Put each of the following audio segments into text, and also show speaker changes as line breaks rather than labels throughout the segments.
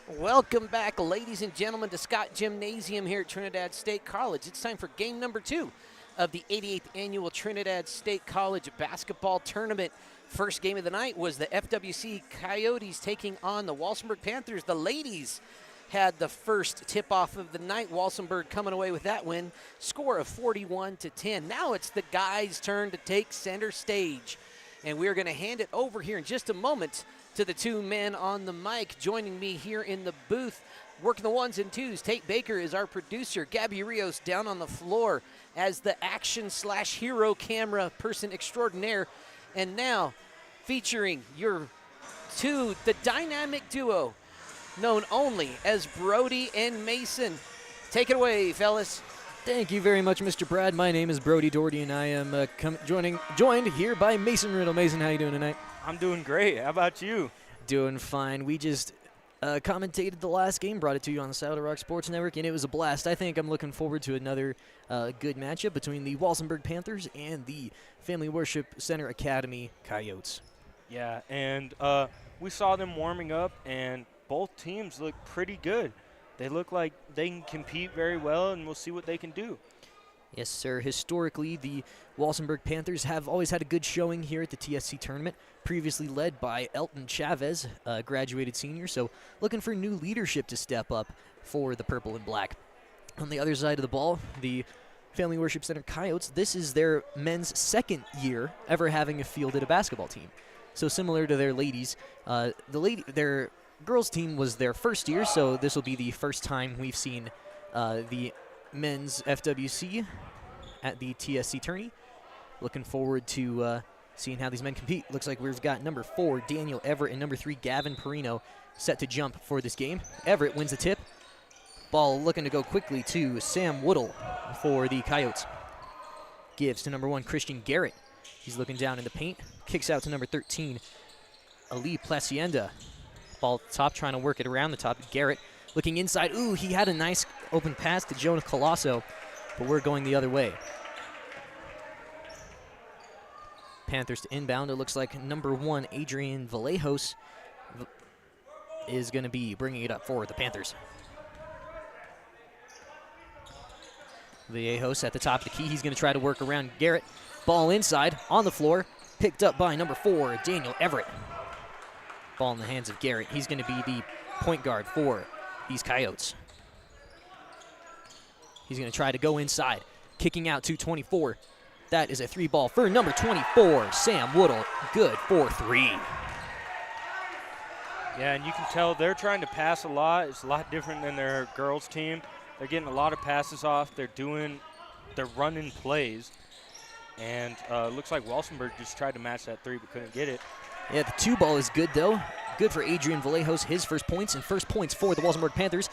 Welcome back, ladies and gentlemen, to Scott Gymnasium here at Trinidad State College. It's time for game number 2 of the 88th Annual Trinidad State College Basketball Tournament. First game of the night was the FWC Coyotes taking on the Walsenburg Panthers. The ladies had the first tip-off of the night. Walsenburg coming away with that win, score of 41-10. Now it's the guys' turn to take center stage, and we're going to hand it over here in just a moment to the two men on the mic. Joining me here in the booth, working the ones and twos, Tate Baker is our producer. Gabby Rios down on the floor as the action/hero camera person extraordinaire. And now, featuring your two, the dynamic duo, known only as Brody and Mason. Take it away, fellas.
Thank you very much, Mr. Brad. My name is Brody Doherty, and I am joined here by Mason Riddle. Mason, how you doing tonight?
I'm doing great. How about you?
Doing fine. We just commentated the last game, brought it to you on the Saddle Rock Sports Network, and it was a blast. I think I'm looking forward to another good matchup between the Walsenburg Panthers and the Family Worship Center Academy Coyotes.
Yeah, and we saw them warming up, and both teams look pretty good. They look like they can compete very well, and we'll see what they can do.
Yes, sir. Historically, the Walsenburg Panthers have always had a good showing here at the TSC tournament, previously led by Elton Chavez, a graduated senior, so looking for new leadership to step up for the purple and black. On the other side of the ball, the Family Worship Center Coyotes, this is their men's second year ever having fielded a basketball team. So similar to their ladies, their girls team was their first year, so this will be the first time we've seen the men's FWC at the TSC tourney. Looking forward to seeing how these men compete. Looks like we've got number 4, Daniel Everett, and number 3, Gavin Perino, set to jump for this game. Everett wins the tip. Ball looking to go quickly to Sam Woodle for the Coyotes. Gives to number 1, Christian Garrett. He's looking down in the paint. Kicks out to number 13, Ali Placienda. Ball at the top, trying to work it around the top. Garrett looking inside. Ooh, he had a nice open pass to Jonah Colosso, but we're going the other way. Panthers to inbound. It looks like number 1, Adrian Vallejos, is going to be bringing it up for the Panthers. Vallejos at the top of the key. He's going to try to work around Garrett. Ball inside, on the floor, picked up by number 4, Daniel Everett. Ball in the hands of Garrett. He's going to be the point guard for these Coyotes. He's going to try to go inside. Kicking out to 24. That is a 3-ball for number 24, Sam Woodle. Good for 3.
Yeah, and you can tell they're trying to pass a lot. It's a lot different than their girls team. They're getting a lot of passes off. They're running plays. And looks like Walsenburg just tried to match that 3 but couldn't get it.
Yeah, the 2-ball is good, though. Good for Adrian Vallejos, his first points, and first points for the Walsenburg Panthers.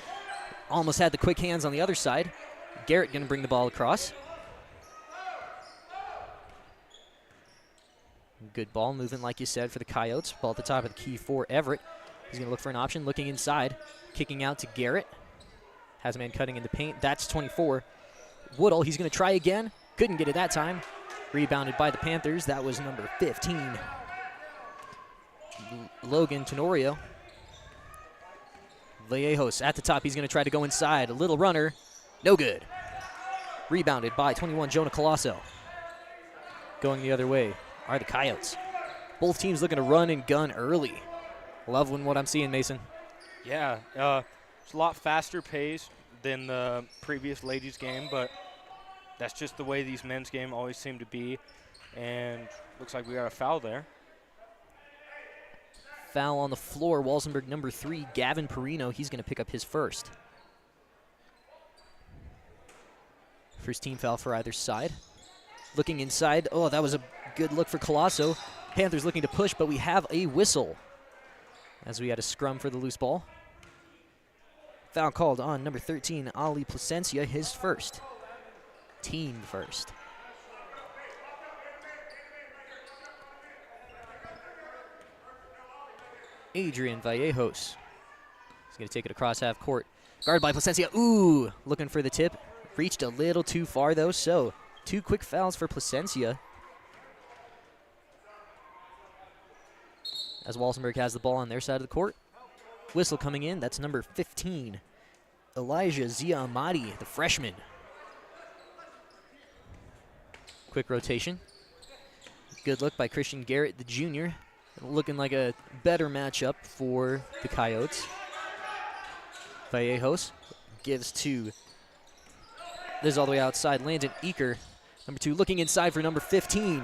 Almost had the quick hands on the other side. Garrett going to bring the ball across. Good ball moving, like you said, for the Coyotes. Ball at the top of the key for Everett. He's going to look for an option, looking inside. Kicking out to Garrett. Has a man cutting in the paint. That's 24. Woodle, he's going to try again. Couldn't get it that time. Rebounded by the Panthers. That was number 15. Logan Tenorio. Vallejos at the top. He's going to try to go inside. A little runner. No good. Rebounded by 21, Jonah Colosso. Going the other way are the Coyotes. Both teams looking to run and gun early. Loving what I'm seeing, Mason.
Yeah, it's a lot faster pace than the previous ladies' game, but that's just the way these men's game always seem to be. And looks like we got a foul there.
Foul on the floor. Walsenburg number 3, Gavin Perino. He's going to pick up his first. First team foul for either side. Looking inside. Oh, that was a good look for Colosso. Panthers looking to push, but we have a whistle as we had a scrum for the loose ball. Foul called on number 13, Ali Placencia, his first. Team first. Adrian Vallejos. He's going to take it across half court. Guarded by Placencia. Ooh, looking for the tip. Reached a little too far, though, so 2 quick fouls for Placencia. As Walsenburg has the ball on their side of the court. whistle coming in. That's number 15, Elijah Zia Amadi, the freshman. Quick rotation. Good look by Christian Garrett, the junior. Looking like a better matchup for the Coyotes. Vallejos gives to, this is all the way outside, Landon Eaker, number 2, looking inside for number 15.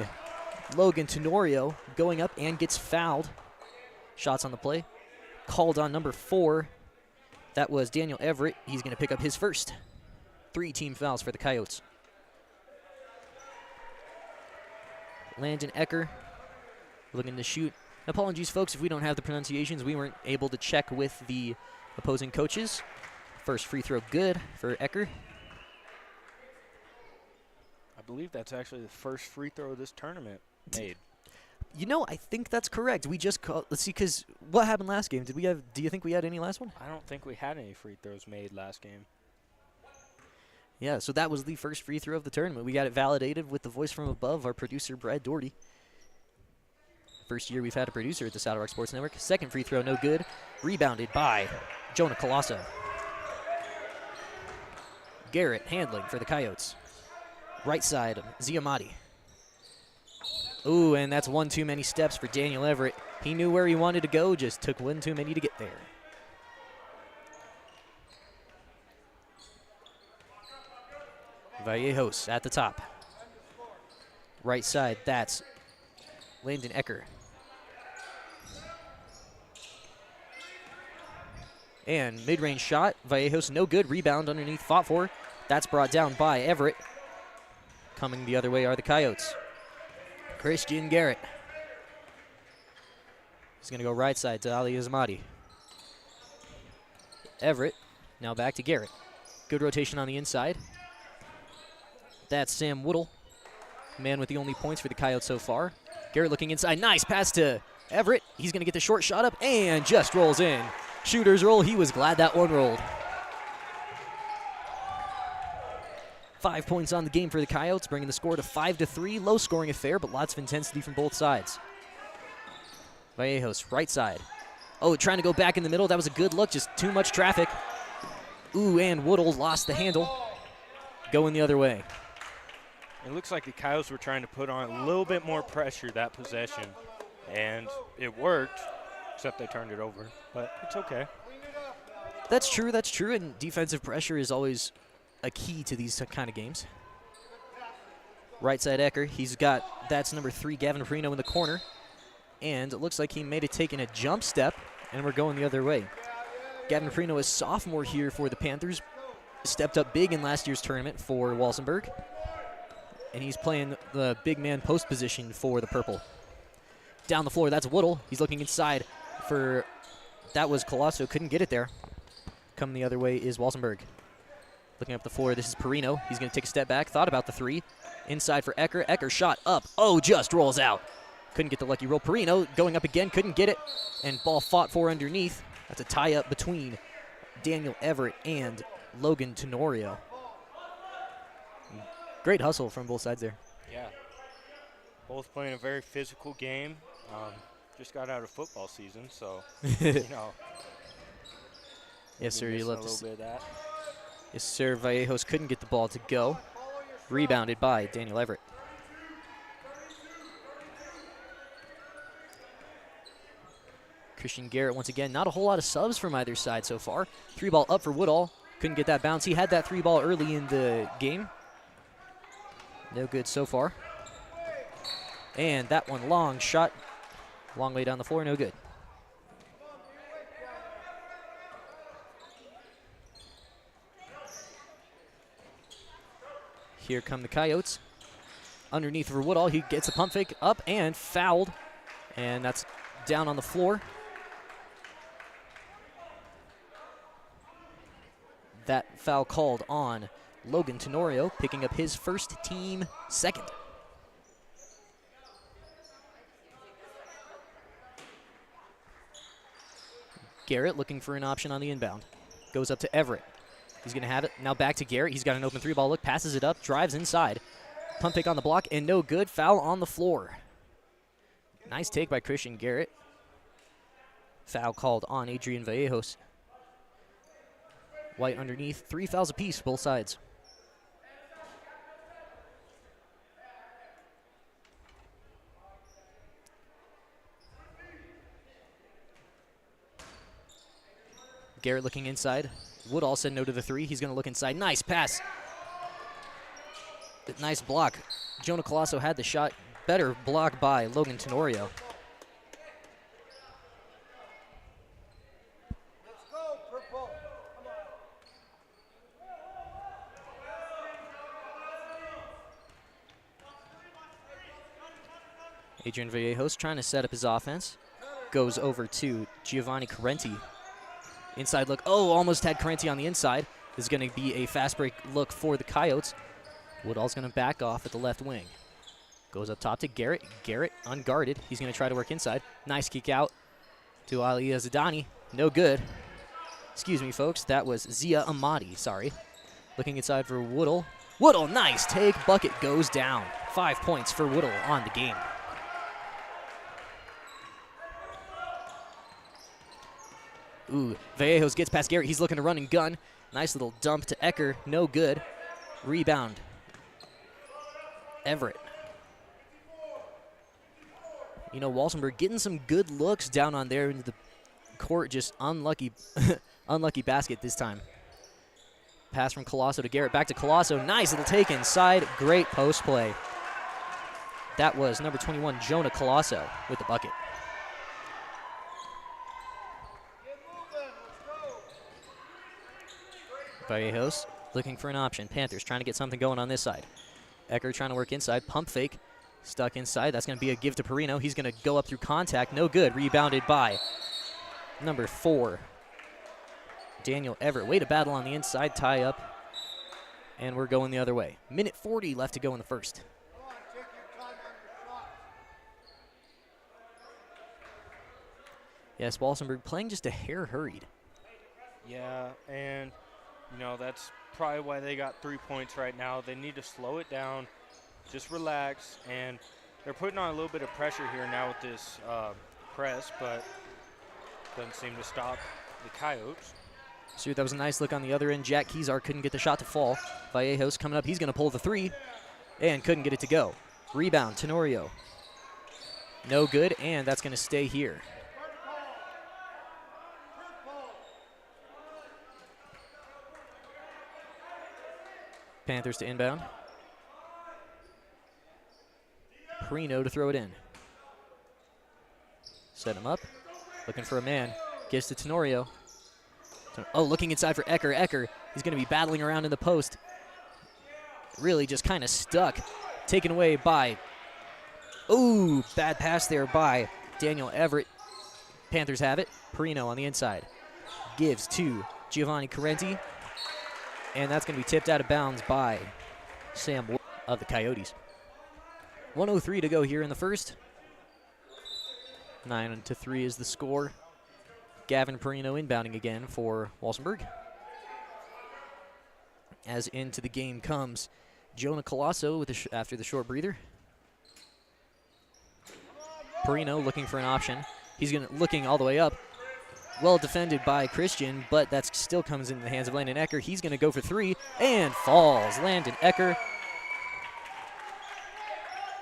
Logan Tenorio going up and gets fouled. Shots on the play. Called on number 4. That was Daniel Everett. He's going to pick up his first. 3 team fouls for the Coyotes. Landon Ecker looking to shoot. Apologies, folks, if we don't have the pronunciations. We weren't able to check with the opposing coaches. First free throw good for Ecker.
I believe that's actually the first free throw of this tournament made.
You know, I think that's correct. We just called. Let's see, because what happened last game? Did we have? Do you think we had any last one?
I don't think we had any free throws made last game.
Yeah, so that was the first free throw of the tournament. We got it validated with the voice from above, our producer, Brad Doherty. First year we've had a producer at the Saddle Rock Sports Network. Second free throw, no good. Rebounded by Jonah Colosso. Garrett handling for the Coyotes. Right side, Ziamati. Ooh, and that's one too many steps for Daniel Everett. He knew where he wanted to go, just took one too many to get there. Vallejos at the top. Right side, that's Landon Ecker. And mid-range shot, Vallejos no good. Rebound underneath, fought for. That's brought down by Everett. Coming the other way are the Coyotes. Christian Garrett. He's going to go right side to Ali Azamadi. Everett, now back to Garrett. Good rotation on the inside. That's Sam Woodle, man with the only points for the Coyotes so far. Garrett looking inside. Nice pass to Everett. He's going to get the short shot up and just rolls in. Shooter's roll. He was glad that one rolled. 5 points on the game for the Coyotes, bringing the score to 5-3. Low scoring affair, but lots of intensity from both sides. Vallejos, right side. Oh, trying to go back in the middle. That was a good look, just too much traffic. Ooh, and Woodle lost the handle. Going the other way.
It looks like the Coyotes were trying to put on a little bit more pressure that possession, and it worked, except they turned it over, but it's okay.
That's true, and defensive pressure is always a key to these kind of games. Right side Ecker, that's number 3, Gavin Perino in the corner, and it looks like he made it taking a jump step, and we're going the other way. Gavin Perino is sophomore here for the Panthers, stepped up big in last year's tournament for Walsenburg, and he's playing the big man post position for the Purple. Down the floor, that's Woodle. He's looking inside for, that was Colosso, couldn't get it there. Coming the other way is Walsenburg. Looking up the floor, this is Perino. He's going to take a step back, thought about the 3. Inside for Ecker. Ecker shot up. Oh, just rolls out. Couldn't get the lucky roll. Perino going up again, couldn't get it, and ball fought for underneath. That's a tie-up between Daniel Everett and Logan Tenorio. Great hustle from both sides there.
Yeah. Both playing a very physical game. Just got out of football season, so, you know.
Yes, sir. You love to see.
A little bit of that.
Yes, sir. Vallejos couldn't get the ball to go. Rebounded by Daniel Everett. Christian Garrett once again. Not a whole lot of subs from either side so far. 3 ball up for Woodall. Couldn't get that bounce. He had that 3 ball early in the game. No good so far. And that one long shot. Long way down the floor, no good. Here come the Coyotes. Underneath for Woodall. He gets a pump fake up and fouled. And that's down on the floor. That foul called on Logan Tenorio, picking up his first team second. Garrett looking for an option on the inbound. Goes up to Everett. He's going to have it. Now back to Garrett. He's got an open 3-ball look. Passes it up. Drives inside. Pump fake on the block and no good. Foul on the floor. Nice take by Christian Garrett. Foul called on Adrian Vallejos. White underneath, 3 fouls apiece, both sides. Garrett looking inside. Woodall said no to the 3. He's going to look inside. Nice pass. Nice block. Jonah Colosso had the shot. Better block by Logan Tenorio. Adrian Vallejos trying to set up his offense. Goes over to Giovanni Carenti. Inside look. Oh, almost had Carenti on the inside. This is going to be a fast break look for the Coyotes. Woodall's going to back off at the left wing. Goes up top to Garrett. Garrett unguarded. He's going to try to work inside. Nice kick out to Ali Zadani. No good. Excuse me, folks. That was Zia Amadi. Sorry. Looking inside for Woodall. Woodall, nice take. Bucket goes down. 5 points for Woodall on the game. Ooh, Vallejos gets past Garrett. He's looking to run and gun. Nice little dump to Ecker. No good. Rebound. Everett. You know, Walsenburg getting some good looks down on there into the court. Just unlucky, unlucky basket this time. Pass from Colosso to Garrett. Back to Colosso. Nice little take inside. Great post play. That was number 21, Jonah Colosso, with the bucket. Vallejos looking for an option. Panthers trying to get something going on this side. Ecker trying to work inside. Pump fake. Stuck inside. That's going to be a give to Perino. He's going to go up through contact. No good. Rebounded by number 4, Daniel Everett. Way to battle on the inside. Tie up. And we're going the other way. Minute 40 left to go in the first. Yes, Walsenburg playing just a hair hurried.
Yeah, and you know, that's probably why they got 3 points right now. They need to slow it down, just relax, and they're putting on a little bit of pressure here now with this press, but doesn't seem to stop the Coyotes.
So that was a nice look on the other end. Jack Kezar couldn't get the shot to fall. Vallejos coming up. He's going to pull the 3 and couldn't get it to go. Rebound, Tenorio. No good, and that's going to stay here. Panthers to inbound. Perino to throw it in. Set him up. Looking for a man. Gives to Tenorio. Oh, looking inside for Ecker. Ecker, he's going to be battling around in the post. Really just kind of stuck. Taken away by, ooh, bad pass there by Daniel Everett. Panthers have it. Perino on the inside. Gives to Giovanni Carenti. And that's going to be tipped out of bounds by Sam Wood of the Coyotes. 1:03 to go here in the first. 9-3 is the score. Gavin Perino inbounding again for Walsenburg. As into the game comes Jonah Colosso with after the short breather. Perino looking for an option. He's looking all the way up. Well defended by Christian, but that still comes into the hands of Landon Ecker. He's going to go for 3 and falls. Landon Ecker.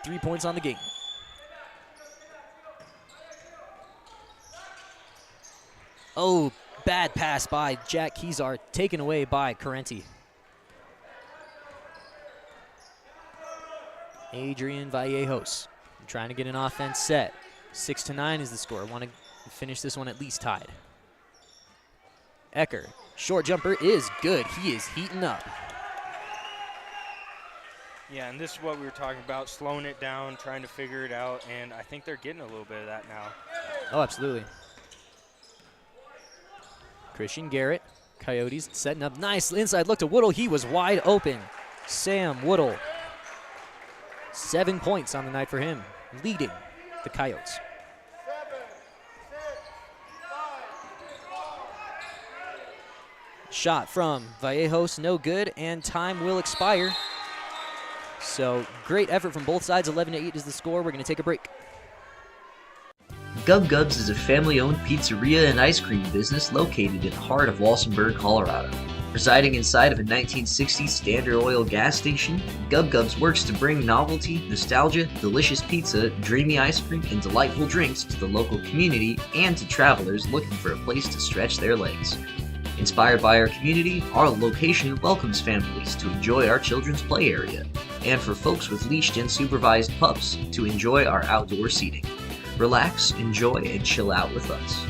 3 points on the game. Oh, bad pass by Jack Kezar, taken away by Carenti. Adrian Vallejos trying to get an offense set. 6-9 is the score. Want to finish this one at least tied. Ecker, short jumper is good. He is heating up.
Yeah, and this is what we were talking about, slowing it down, trying to figure it out, and I think they're getting a little bit of that now.
Oh, absolutely. Christian Garrett, Coyotes setting up nice inside look to Woodall. He was wide open. Sam Woodall. 7 points on the night for him, leading the Coyotes. Shot from Vallejos, no good, and time will expire. So great effort from both sides. 11-8 is the score. We're going to take a break.
Gub Gubs is a family-owned pizzeria and ice cream business located in the heart of Walsenburg, Colorado. Residing inside of a 1960s Standard Oil gas station, Gub Gubs works to bring novelty, nostalgia, delicious pizza, dreamy ice cream, and delightful drinks to the local community and to travelers looking for a place to stretch their legs. Inspired by our community, our location welcomes families to enjoy our children's play area, and for folks with leashed and supervised pups to enjoy our outdoor seating. Relax, enjoy, and chill out with us.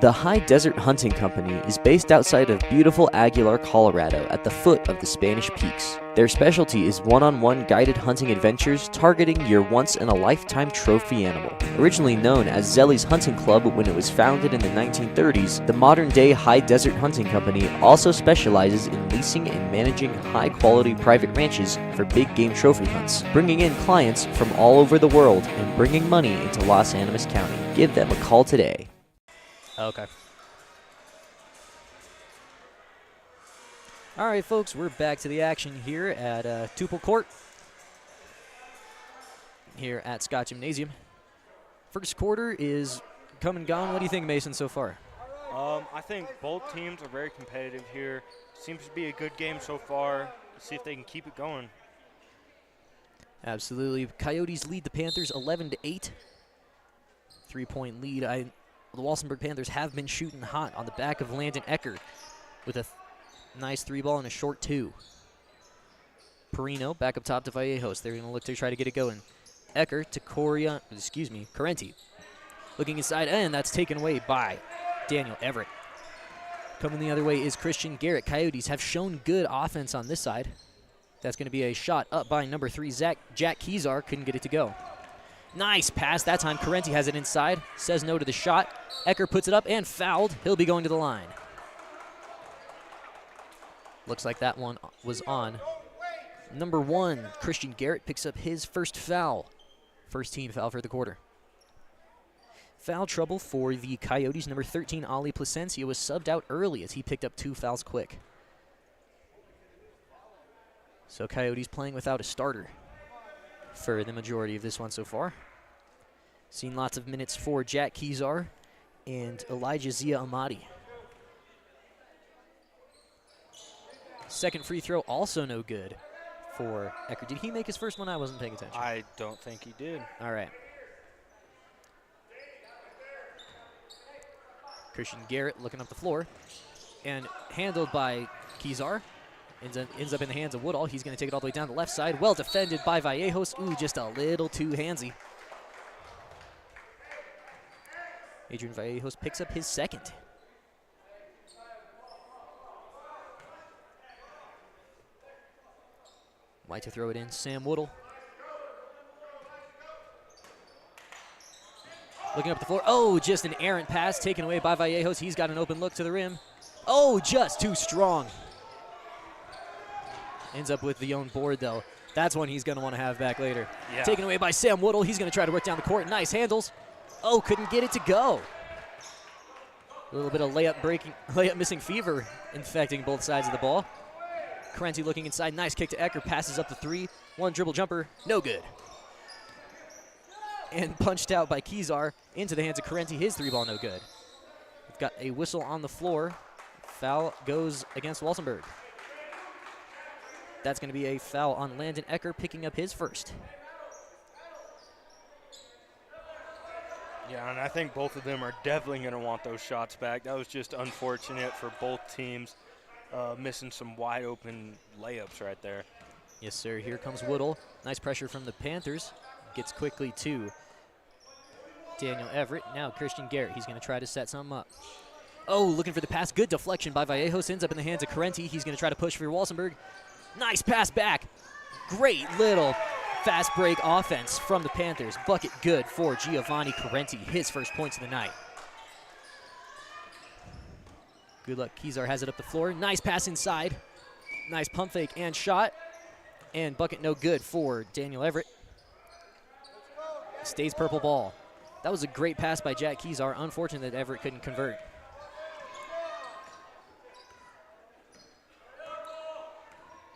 The High Desert Hunting Company is based outside of beautiful Aguilar, Colorado, at the foot of the Spanish Peaks. Their specialty is one-on-one guided hunting adventures targeting your once-in-a-lifetime trophy animal. Originally known as Zelly's Hunting Club when it was founded in the 1930s, the modern-day High Desert Hunting Company also specializes in leasing and managing high-quality private ranches for big game trophy hunts, bringing in clients from all over the world and bringing money into Los Animas County. Give them a call today.
Okay. All right, folks, we're back to the action here at Tupel Court here at Scott Gymnasium. First quarter is come and gone. What do you think, Mason, so far?
I think both teams are very competitive here. Seems to be a good game so far. Let's see if they can keep it going.
Absolutely. Coyotes lead the Panthers 11-8. 3-point lead. The Walsenburg Panthers have been shooting hot on the back of Landon Ecker with a nice 3-ball and a short 2. Perino back up top to Vallejos. They're going to look to try to get it going. Ecker to Correnti. Looking inside, and that's taken away by Daniel Everett. Coming the other way is Christian Garrett. Coyotes have shown good offense on this side. That's going to be a shot up by number 3, Jack Kezar. Couldn't get it to go. Nice pass. That time Correnti has it inside. Says no to the shot. Ecker puts it up and fouled. He'll be going to the line. Looks like that one was on. Number 1, Christian Garrett picks up his first foul. First team foul for the quarter. Foul trouble for the Coyotes. Number 13, Ali Placencia, was subbed out early as he picked up 2 fouls quick. So Coyotes playing without a starter for the majority of this one so far. Seen lots of minutes for Jack Kezar and Elijah Zia Amadi. Second free throw also no good for Ecker. Did he make his first one? I wasn't paying attention.
I don't think he did.
All right. Christian Garrett looking up the floor and handled by Kezar. Ends up in the hands of Woodall. He's going to take it all the way down the left side. Well defended by Vallejos. Ooh, just a little too handsy. Adrian Vallejos picks up his second. White to throw it in. Sam Woodall. Looking up the floor. Oh, just an errant pass taken away by Vallejos. He's got an open look to the rim. Oh, just too strong. Ends up with the own board, though. That's one he's going to want to have back later. Yeah. Taken away by Sam Woodall. He's going to try to work down the court. Nice handles. Oh, couldn't get it to go. A little bit of layup missing fever infecting both sides of the ball. Correnti looking inside. Nice kick to Ecker. Passes up the 3. One dribble jumper. No good. And punched out by Kezar into the hands of Correnti. His 3-ball no good. We've got a whistle on the floor. Foul goes against Walsenburg. That's going to be a foul on Landon Ecker, picking up his first.
Yeah, and I think both of them are definitely going to want those shots back. That was just unfortunate for both teams, missing some wide-open layups right there.
Yes, sir. Here comes Woodall. Nice pressure from the Panthers. Gets quickly to Daniel Everett. Now Christian Garrett. He's going to try to set something up. Oh, looking for the pass. Good deflection by Vallejos. Ends up in the hands of Correnti. He's going to try to push for Walsenburg. Nice pass back. Great little fast break offense from the Panthers. Bucket good for Giovanni Correnti. His first points of the night. Good luck. Kezar has it up the floor. Nice pass inside. Nice pump fake and shot. And bucket no good for Daniel Everett. Stays purple ball. That was a great pass by Jack Kezar. Unfortunate that Everett couldn't convert.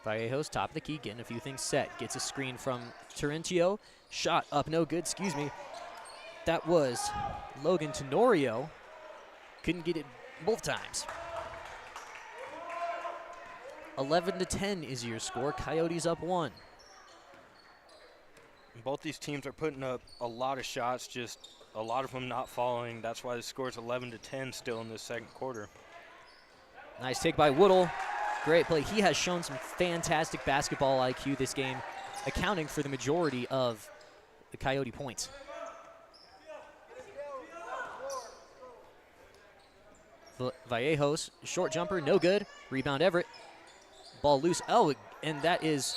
Vallejos, top of the key, getting a few things set. Gets a screen from Torrentio. Shot up, no good, excuse me. That was Logan Tenorio. Couldn't get it both times. 11-10 is your score. Coyotes up 1.
Both these teams are putting up a lot of shots, just a lot of them not falling. That's why the score is 11-10 still in this second quarter.
Nice take by Woodle. Great play. He has shown some fantastic basketball IQ this game, accounting for the majority of the Coyote points. Vallejos, short jumper, no good. Rebound Everett. Ball loose. Oh, and that is,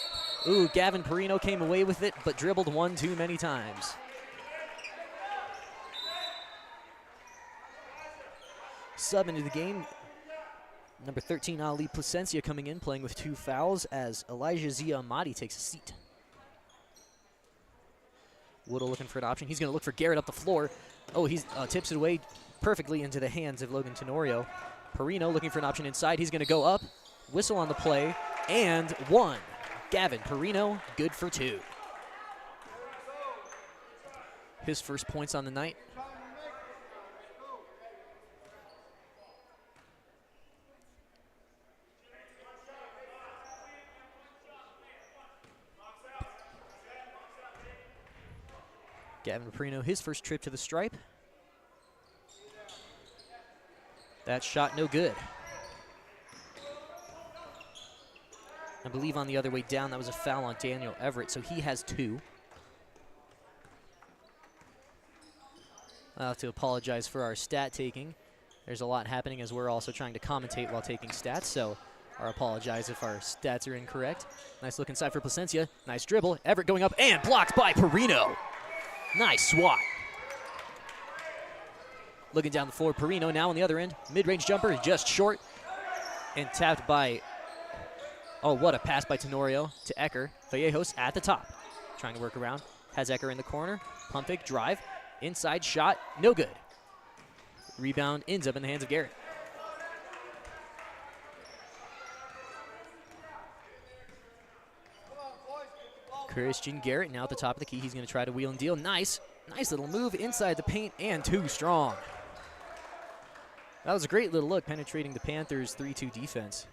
Gavin Perino came away with it, but dribbled one too many times. Sub into the game. Number 13, Ali Placencia coming in, playing with 2 fouls as Elijah Zia Amadi takes a seat. Woodle looking for an option. He's going to look for Garrett up the floor. Oh, he tips it away perfectly into the hands of Logan Tenorio. Perino looking for an option inside. He's going to go up. Whistle on the play. And 1. Gavin Perino, good for 2. His first points on the night. Gavin Perino, his first trip to the stripe. That shot no good. I believe on the other way down, that was a foul on Daniel Everett, so he has 2. I'll have to apologize for our stat taking. There's a lot happening as we're also trying to commentate while taking stats, so I apologize if our stats are incorrect. Nice look inside for Placencia. Nice dribble. Everett going up and blocked by Perino. Nice swat. Looking down the floor, Perino now on the other end. Mid-range jumper, just short. And tapped by, oh, what a pass by Tenorio to Ecker. Vallejos at the top. Trying to work around. Has Ecker in the corner. Pump fake, drive. Inside shot, no good. Rebound ends up in the hands of Garrett. Christian Garrett now at the top of the key. He's going to try to wheel and deal. Nice little move inside the paint and too strong. That was a great little look penetrating the Panthers' 3-2 defense.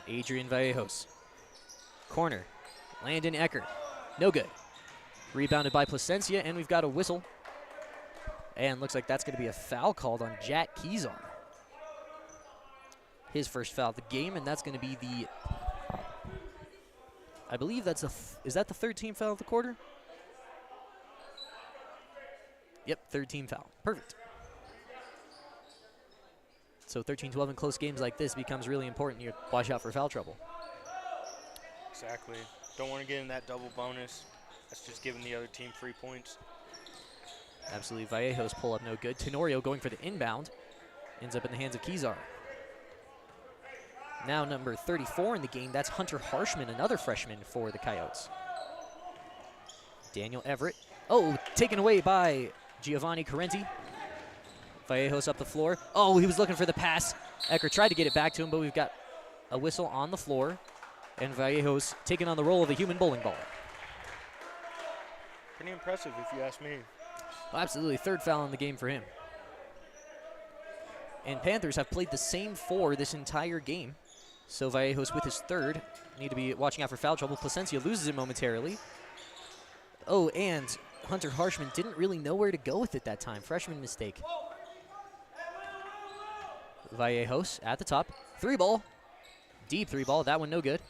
Adrian Vallejos. Corner. Landon Ecker. No good. Rebounded by Placencia, and we've got a whistle. And looks like that's going to be a foul called on Jack Keyzar. His first foul of the game, and that's going to be the, I believe that's is that the third team foul of the quarter? Yep, third team foul. Perfect. So 13-12 in close games like this becomes really important. You watch out for foul trouble.
Exactly. Don't want to get in that double bonus. That's just giving the other team free points.
Absolutely. Vallejos pull up no good. Tenorio going for the inbound. Ends up in the hands of Keyzar. Now number 34 in the game, that's Hunter Harshman, another freshman for the Coyotes. Daniel Everett. Oh, taken away by Giovanni Correnti. Vallejos up the floor. Oh, he was looking for the pass. Ecker tried to get it back to him, but we've got a whistle on the floor. And Vallejos taking on the role of a human bowling ball.
Pretty impressive if you ask me.
Well, absolutely, third foul in the game for him. And Panthers have played the same 4 this entire game. So Vallejos with his third. Need to be watching out for foul trouble. Placencia loses it momentarily. Oh, and Hunter Harshman didn't really know where to go with it that time. Freshman mistake. Vallejos at the top. 3-ball. Deep 3-ball. That one no good.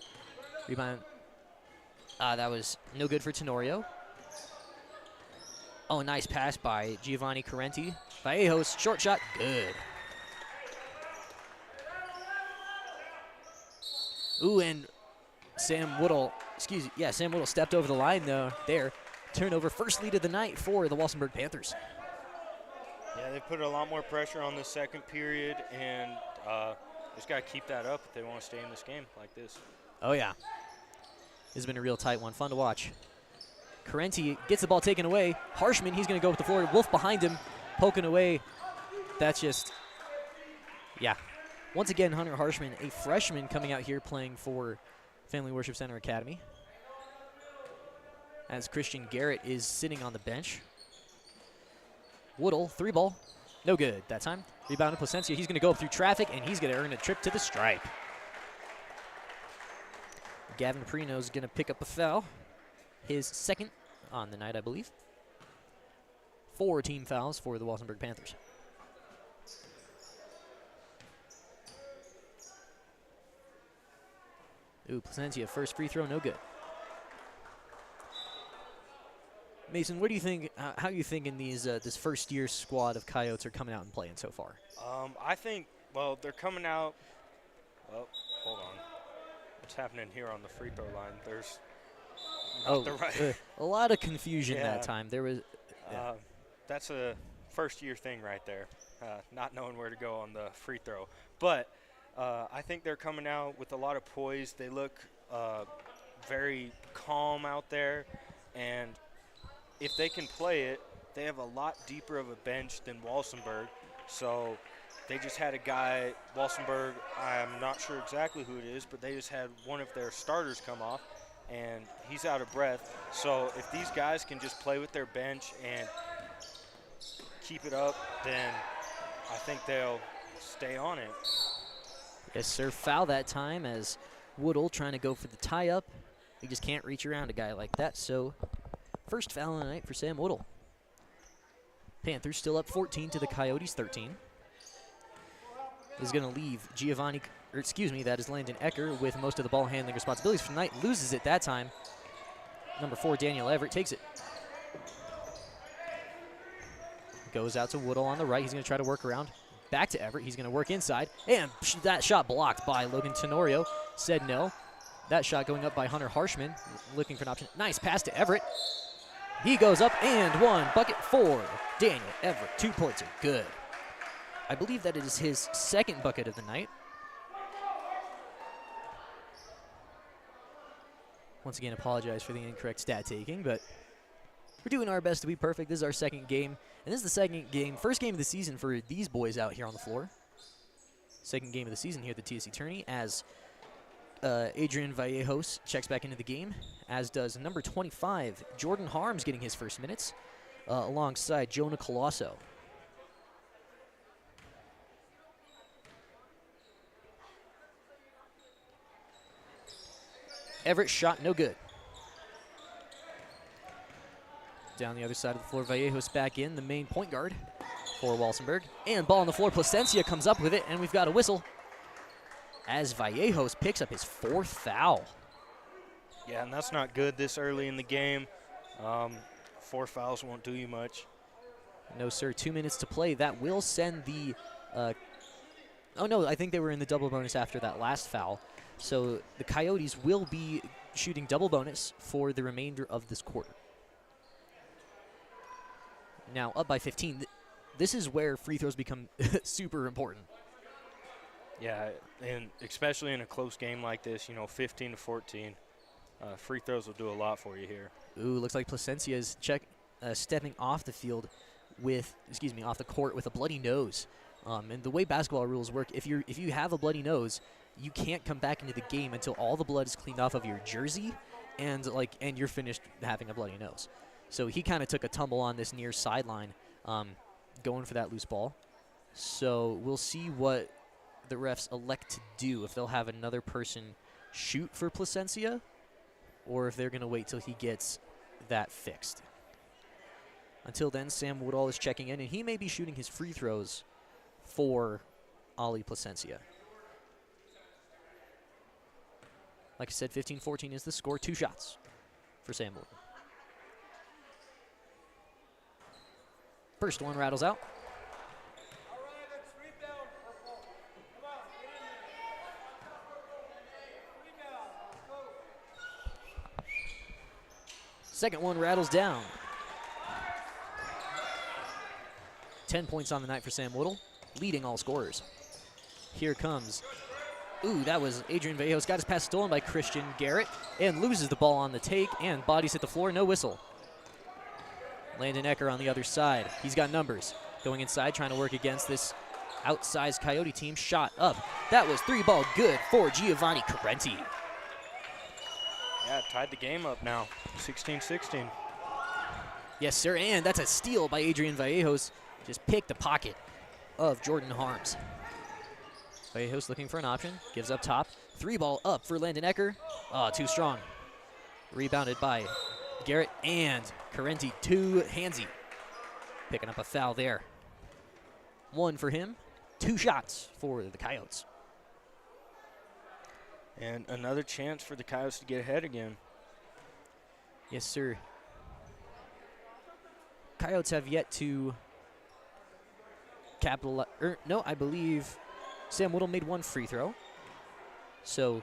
Rebound. That was no good for Tenorio. Oh, nice pass by Giovanni Correnti. Vallejos, short shot, good. Ooh, and Sam Woodle stepped over the line though there. Turnover, first lead of the night for the Walsenburg Panthers.
Yeah, they put a lot more pressure on the second period, and just got to keep that up if they want to stay in this game like this.
Oh, yeah. This has been a real tight one. Fun to watch. Correnti gets the ball taken away. Harshman, he's going to go with the floor. Wolf behind him, poking away. That's just, yeah. Once again, Hunter Harshman, a freshman coming out here playing for Family Worship Center Academy. as Christian Garrett is sitting on the bench. Woodle, 3 ball. No good that time. Rebound to Placencia. He's going to go up through traffic, and he's going to earn a trip to the stripe. Gavin Prino is going to pick up a foul. His second on the night, I believe. 4 team fouls for the Walsenburg Panthers. Ooh, Placencia, first free throw, no good. Mason, what do you think? How are you thinking this first-year squad of Coyotes are coming out and playing so far?
I think, well, they're coming out. Well, hold on. What's happening here on the free throw line? There's
a lot of confusion that time. There was.
That's a first-year thing right there, not knowing where to go on the free throw. But I think they're coming out with a lot of poise. They look very calm out there, and if they can play it, they have a lot deeper of a bench than Walsenburg. So they just had a guy, Walsenburg, I'm not sure exactly who it is, but they just had one of their starters come off, and he's out of breath. So if these guys can just play with their bench and keep it up, then I think they'll stay on it.
Yes, sir. Foul that time as Woodle trying to go for the tie-up. He just can't reach around a guy like that, so first foul of the night for Sam Woodle. Panthers still up 14 to the Coyotes 13. This is going to leave that is Landon Ecker with most of the ball handling responsibilities for the night. Loses it that time. Number 4, Daniel Everett, takes it. Goes out to Woodle on the right. He's going to try to work around. Back to Everett. He's going to work inside. And that shot blocked by Logan Tenorio. Said no. That shot going up by Hunter Harshman, looking for an option. Nice pass to Everett. He goes up and one. Bucket for Daniel Everett. 2 points are good. I believe that it is his second bucket of the night. Once again, apologize for the incorrect stat taking, but we're doing our best to be perfect. This is our second game, and this is the second game, first game of the season for these boys out here on the floor. Second game of the season here at the TSC tourney as Adrian Vallejos checks back into the game, as does number 25, Jordan Harms, getting his first minutes, alongside Jonah Colosso. Everett shot no good. Down the other side of the floor, Vallejos back in, the main point guard for Walsenburg. And ball on the floor, Placencia comes up with it, and we've got a whistle as Vallejos picks up his 4th foul.
Yeah, and that's not good this early in the game. 4 fouls won't do you much.
No, sir. 2 minutes to play. That will send the oh, no, I think they were in the double bonus after that last foul. So the Coyotes will be shooting double bonus for the remainder of this quarter. Now up by 15. This is where free throws become super important.
Yeah, and especially in a close game like this, 15 to 14, free throws will do a lot for you here.
Ooh, looks like Placencia is stepping off the field off the court with a bloody nose. And the way basketball rules work, if you have a bloody nose, you can't come back into the game until all the blood is cleaned off of your jersey and you're finished having a bloody nose. So he kind of took a tumble on this near sideline, going for that loose ball. So we'll see what the refs elect to do, if they'll have another person shoot for Placencia or if they're going to wait till he gets that fixed. Until then, Sam Woodall is checking in, and he may be shooting his free throws for Ali Placencia. Like I said, 15-14 is the score. 2 shots for Sam Woodall. First one rattles out. Second one rattles down. 10 points on the night for Sam Woodall, leading all scorers. Here comes, that was Adrian Vallejos. Got his pass stolen by Christian Garrett and loses the ball on the take, and bodies hit the floor, no whistle. Landon Ecker on the other side. He's got numbers. Going inside, trying to work against this outsized Coyote team. Shot up. That was 3-ball good for Giovanni Carenti.
Yeah, tied the game up now, 16-16.
Yes, sir, and that's a steal by Adrian Vallejos. Just picked the pocket of Jordan Harms. Vallejos looking for an option, gives up top. 3-ball up for Landon Ecker. Too strong. Rebounded by Garrett and Carenti to Hansey. Picking up a foul there. 1 for him, 2 shots for the Coyotes.
And another chance for the Coyotes to get ahead again.
Yes, sir. Coyotes have yet to capitalize. No, I believe Sam Whittle made 1 free throw. So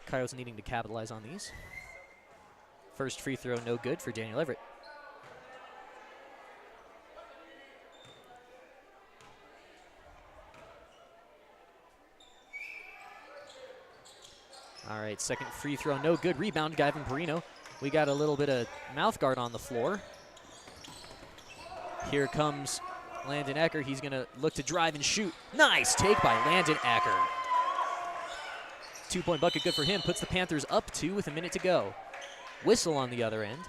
Coyotes needing to capitalize on these. First free throw, no good for Daniel Everett. All right, second free throw, no good. Rebound, Gavin Perino. We got a little bit of mouth guard on the floor. Here comes Landon Ecker. He's going to look to drive and shoot. Nice take by Landon Ecker. 2-point bucket, good for him. Puts the Panthers up 2 with a minute to go. Whistle on the other end.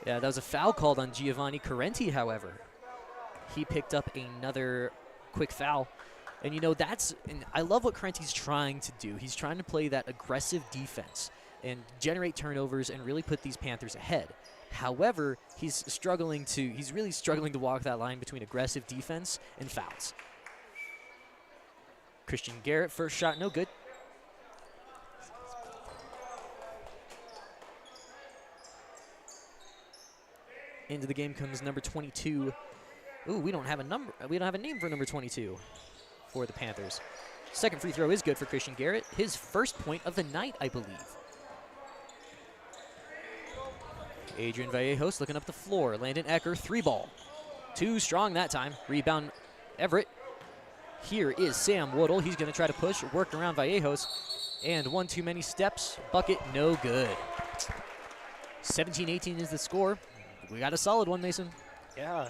Yeah, that was a foul called on Giovanni Carenti, however. He picked up another quick foul. And, you know, and I love what Carenti's trying to do. He's trying to play that aggressive defense and generate turnovers and really put these Panthers ahead. However, he's really struggling to walk that line between aggressive defense and fouls. Christian Garrett, first shot, no good. Into the game comes number 22. Ooh, we don't have a name for number 22 for the Panthers. Second free throw is good for Christian Garrett. His first point of the night, I believe. Adrian Vallejos looking up the floor. Landon Ecker, 3-ball. Too strong that time. Rebound, Everett. Here is Sam Woodle. He's going to try to push, work around Vallejos. And 1 too many steps. Bucket, no good. 17-18 is the score. We got a solid one, Mason.
Yeah,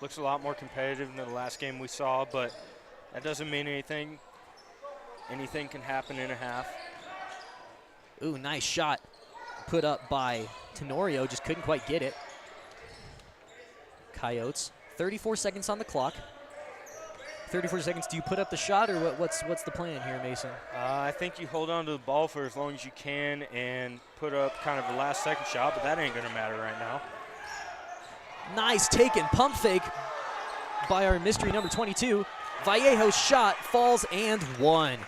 looks a lot more competitive than the last game we saw, but that doesn't mean anything. Anything can happen in a half.
Ooh, nice shot put up by Tenorio. Just couldn't quite get it. Coyotes, 34 seconds on the clock. 34 seconds. Do you put up the shot, or what's the plan here, Mason?
I think you hold on to the ball for as long as you can and put up kind of a last-second shot, but that ain't going to matter right now.
Nice taken pump fake by our mystery number 22. Vallejos shot falls and 1.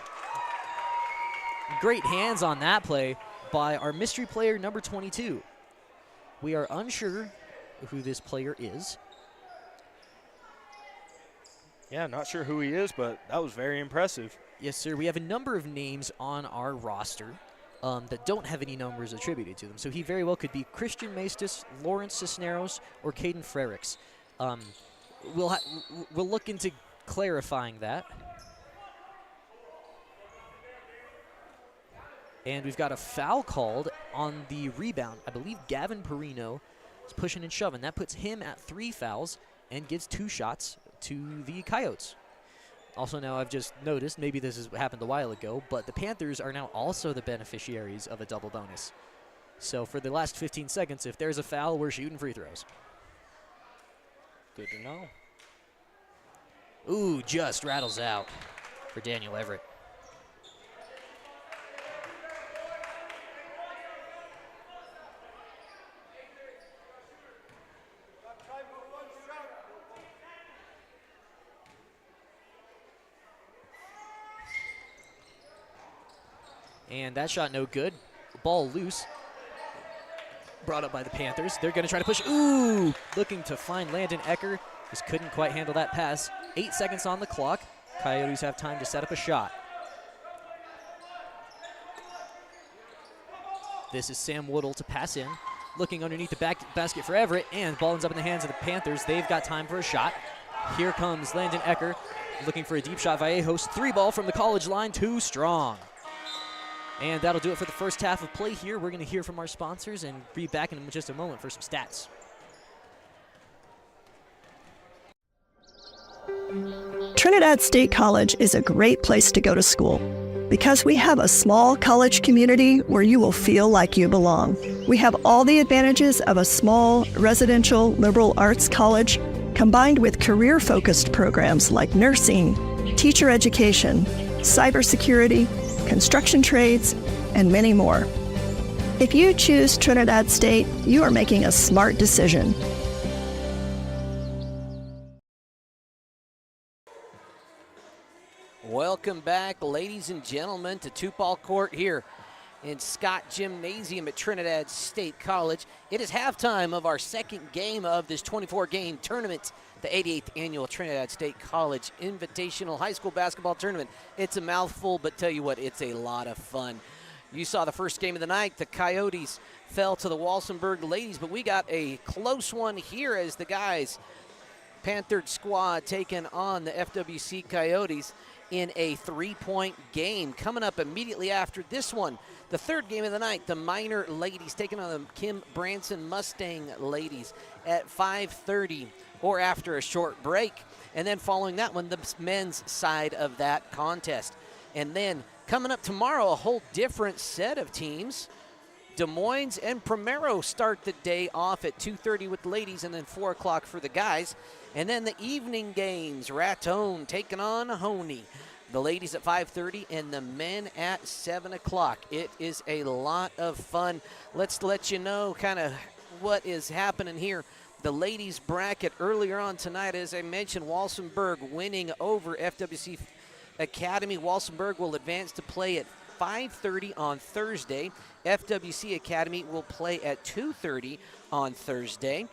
Great hands on that play by our mystery player number 22. We are unsure who this player is.
Yeah, not sure who he is, but that was very impressive.
Yes, sir. We have a number of names on our roster that don't have any numbers attributed to them. So he very well could be Christian Maestas, Lawrence Cisneros, or Caden Frericks. We'll look into clarifying that. And we've got a foul called on the rebound. I believe Gavin Perino is pushing and shoving. That puts him at 3 fouls and gives 2 shots to the Coyotes. Also, now I've just noticed, maybe this has happened a while ago, but the Panthers are now also the beneficiaries of a double bonus. So for the last 15 seconds, if there's a foul, we're shooting free throws.
Good to know.
Ooh, just rattles out for Daniel Everett. And that shot no good. Ball loose. Brought up by the Panthers. They're going to try to push. Ooh! Looking to find Landon Ecker. Just couldn't quite handle that pass. 8 seconds on the clock. Coyotes have time to set up a shot. This is Sam Woodle to pass in. Looking underneath the basket for Everett. And ball ends up in the hands of the Panthers. They've got time for a shot. Here comes Landon Ecker. Looking for a deep shot. Vallejos. 3-ball from the college line. Too strong. And that'll do it for the first half of play here. We're going to hear from our sponsors and be back in just a moment for some stats.
Trinidad State College is a great place to go to school because we have a small college community where you will feel like you belong. We have all the advantages of a small residential liberal arts college combined with career-focused programs like nursing, teacher education, cybersecurity, construction trades, and many more. If you choose Trinidad State, you are making a smart decision.
Welcome back, ladies and gentlemen, to Two-Ball Court here in Scott Gymnasium at Trinidad State College. It is halftime of our second game of this 24-game tournament, the 88th Annual Trinidad State College Invitational High School Basketball Tournament. It's a mouthful, but tell you what, it's a lot of fun. You saw the first game of the night. The Coyotes fell to the Walsenburg ladies, but we got a close one here as the guys, Panther squad, taking on the FWC Coyotes in a three-point game. Coming up immediately after this one, the third game of the night, the Minor ladies taking on the Kim Branson Mustang ladies at 5:30 or after a short break. And then following that one, the men's side of that contest. And then coming up tomorrow, a whole different set of teams. Des Moines and Primero start the day off at 2:30 with the ladies and then 4 o'clock for the guys. And then the evening games, Raton taking on Honey. The ladies at 5:30 and the men at 7 o'clock. It is a lot of fun. Let's let you know kind of what is happening here. The ladies bracket earlier on tonight, as I mentioned, Walsenburg winning over FWC Academy. Walsenburg will advance to play at 5:30 on Thursday. FWC Academy will play at 2:30 on Thursday.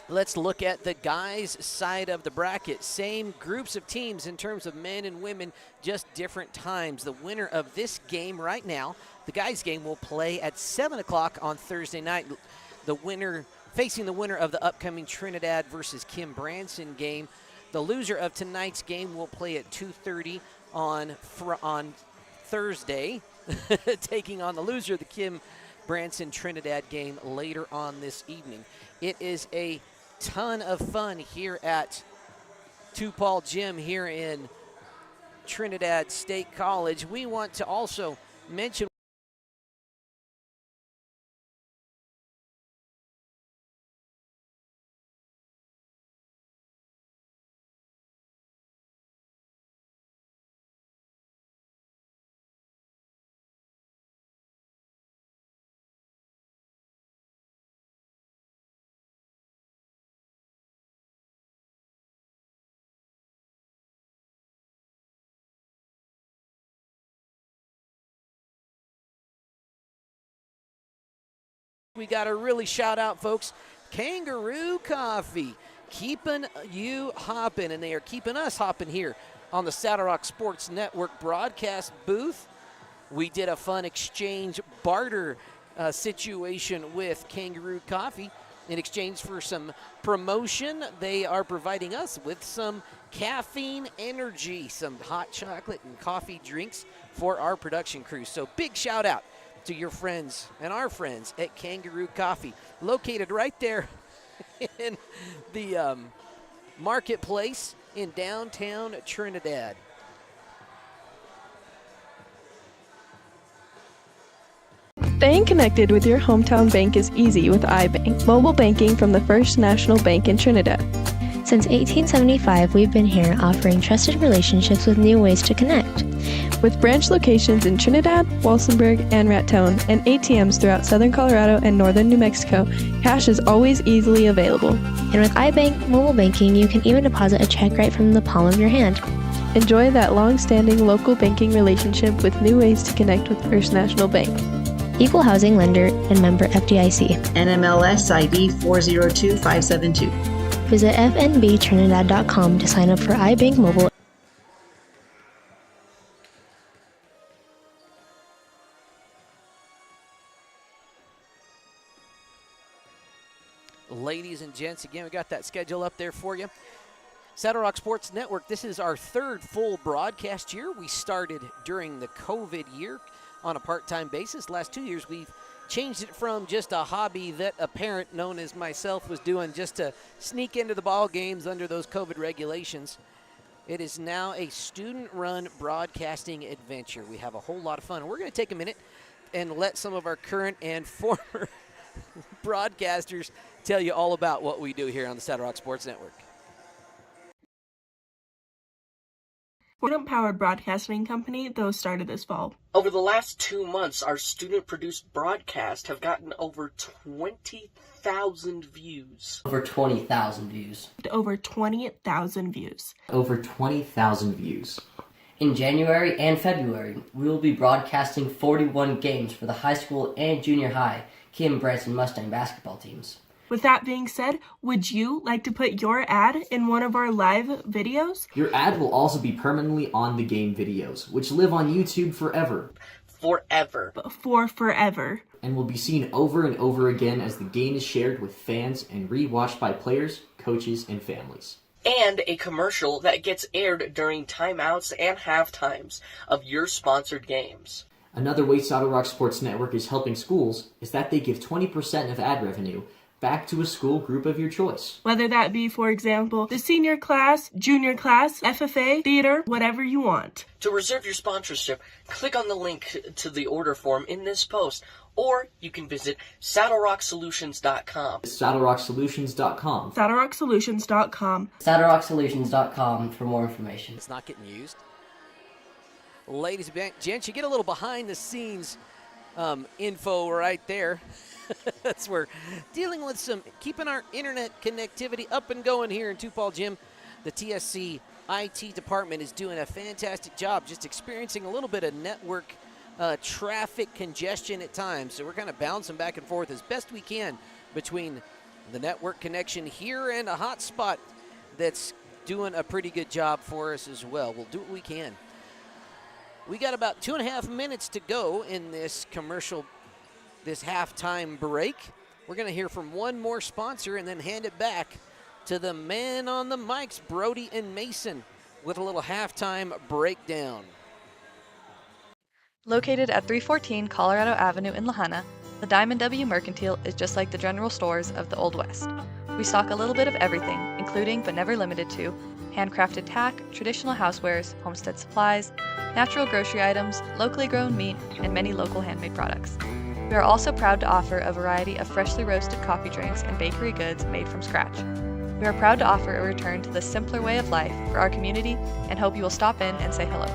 Let's look at the guys' side of the bracket. Same groups of teams in terms of men and women, just different times. The winner of this game right now, the guys' game, will play at 7 o'clock on Thursday night. The winner, facing the winner of the upcoming Trinidad versus Kim Branson game. The loser of tonight's game will play at 2:30 on Thursday, taking on the loser of the Kim Branson Trinidad game later on this evening. It is a ton of fun here at Two-Ball Gym here in Trinidad State College. We want to also mention we got to really shout out, folks, Kangaroo Coffee, keeping you hopping, and they are keeping us hopping here on the Saddle Rock Sports Network broadcast booth. We did a fun exchange barter situation with Kangaroo Coffee in exchange for some promotion. They are providing us with some caffeine energy, some hot chocolate and coffee drinks for our production crew. So big shout out to your friends and our friends at Kangaroo Coffee, located right there in the marketplace in downtown Trinidad.
Staying connected with your hometown bank is easy with iBank, mobile banking from the First National Bank in Trinidad.
Since 1875, we've been here offering trusted relationships with new ways to connect.
With branch locations in Trinidad, Walsenburg, and Raton, and ATMs throughout southern Colorado and northern New Mexico, cash is always easily available.
And with iBank mobile banking, you can even deposit a check right from the palm of your hand.
Enjoy that long-standing local banking relationship with new ways to connect with First National Bank.
Equal housing lender and member FDIC.
NMLS ID 402572.
Visit fnbtrinidad.com to sign up for iBank Mobile.
Ladies and gents, again, we got that schedule up there for you. Saddle Rock Sports Network, this is our third full broadcast year. We started during the COVID year on a part-time basis. Last 2 years, we've changed it from just a hobby that a parent known as myself was doing just to sneak into the ball games under those COVID regulations. It is now a student-run broadcasting adventure. We have a whole lot of fun. And we're going to take a minute and let some of our current and former broadcasters tell you all about what we do here on the Saddle Rock Sports Network.
Student-powered broadcasting company, those started this fall.
Over the last 2 months, our student-produced broadcasts have gotten over 20,000 views.
Over 20,000 views.
Over 20,000 views.
Over 20,000 views. In January and February, we will be broadcasting 41 games for the high school and junior high Kim Branson Mustang basketball teams.
With that being said, would you like to put your ad in one of our live videos?
Your ad will also be permanently on the game videos, which live on YouTube forever.
Forever.
For forever.
And will be seen over and over again as the game is shared with fans and rewatched by players, coaches, and families.
And a commercial that gets aired during timeouts and halftimes of your sponsored games.
Another way Saddle Rock Sports Network is helping schools is that they give 20% of ad revenue back to a school group of your choice.
Whether that be, for example, the senior class, junior class, FFA, theater, whatever you want.
To reserve your sponsorship, click on the link to the order form in this post, or you can visit SaddleRockSolutions.com.
SaddleRockSolutions.com.
SaddleRockSolutions.com.
SaddleRockSolutions.com for more information.
It's not getting used. Ladies and gents, you get a little behind the scenes info right there. That's where dealing with keeping our internet connectivity up and going here in Tupal Gym. The TSC IT department is doing a fantastic job, just experiencing a little bit of network traffic congestion at times. So we're kind of bouncing back and forth as best we can between the network connection here and a hotspot that's doing a pretty good job for us as well. We'll do what we can. We got about 2.5 minutes to go in this this halftime break. We're going to hear from one more sponsor and then hand it back to the men on the mics, Brody and Mason, with a little halftime breakdown.
Located at 314 Colorado Avenue in Lahaina, the Diamond W Mercantile is just like the general stores of the Old West. We stock a little bit of everything, including but never limited to handcrafted tack, traditional housewares, homestead supplies, natural grocery items, locally grown meat, and many local handmade products. We are also proud to offer a variety of freshly roasted coffee drinks and bakery goods made from scratch. We are proud to offer a return to the simpler way of life for our community and hope you will stop in and say hello.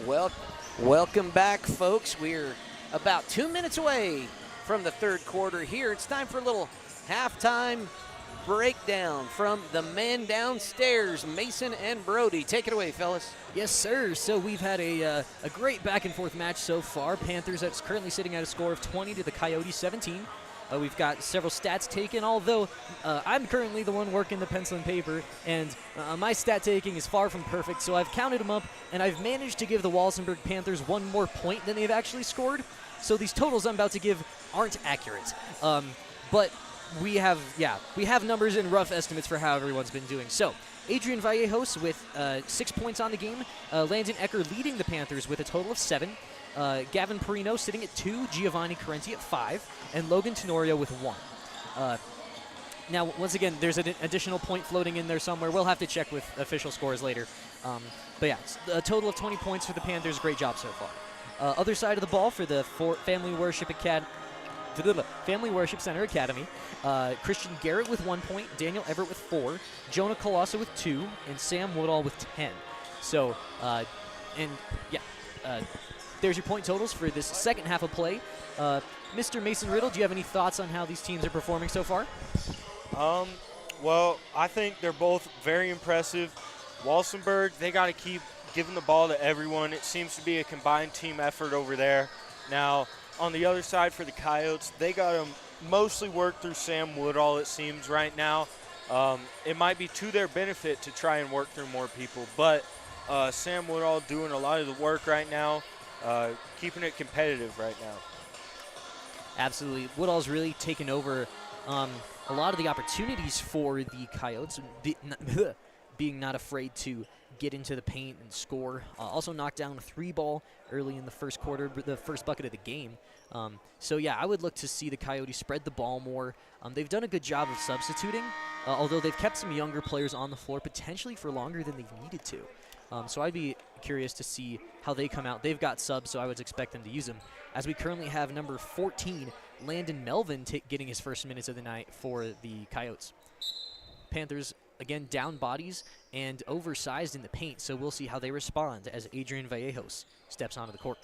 Well, welcome back, folks. We're about 2 minutes away from the third quarter here. It's time for a little halftime breakdown from the men downstairs, Mason and Brody. Take it away, fellas.
Yes, sir. So we've had a great back-and-forth match so far. Panthers that's currently sitting at a score of 20 to the Coyotes 17. We've got several stats taken, although I'm currently the one working the pencil and paper, and my stat taking is far from perfect, so I've counted them up, and I've managed to give the Walsenburg Panthers one more point than they've actually scored. So these totals I'm about to give aren't accurate. But we have numbers and rough estimates for how everyone's been doing. So Adrian Vallejos with 6 points on the game. Landon Ecker leading the Panthers with a total of 7. Gavin Perino sitting at 2. Giovanni Carenti at 5. And Logan Tenorio with 1. Now, once again, there's an additional point floating in there somewhere. We'll have to check with official scores later. But yeah, it's a total of 20 points for the Panthers. Great job so far. Other side of the ball for the Family Worship Center Academy. Christian Garrett with 1 point, Daniel Everett with 4, Jonah Colosso with 2, and Sam Woodall with 10. So, there's your point totals for this second half of play. Mr. Mason Riddle, do you have any thoughts on how these teams are performing so far?
Well, I think they're both very impressive. Walsenburg, they got to keep giving the ball to everyone. It seems to be a combined team effort over there. Now, on the other side for the Coyotes, they got to mostly work through Sam Woodall, it seems, right now. It might be to their benefit to try and work through more people, but Sam Woodall doing a lot of the work right now, keeping it competitive right now.
Absolutely. Woodall's really taken over a lot of the opportunities for the Coyotes, being not afraid to get into the paint and score. Also knocked down a 3-ball early in the first quarter, the first bucket of the game. So yeah, I would look to see the Coyotes spread the ball more. They've done a good job of substituting, although they've kept some younger players on the floor potentially for longer than they've needed to. So I'd be curious to see how they come out. They've got subs, so I would expect them to use them. As we currently have number 14, Landon Melvin, getting his first minutes of the night for the Coyotes. Panthers, again, down bodies and oversized in the paint, so we'll see how they respond as Adrian Vallejos steps onto the court.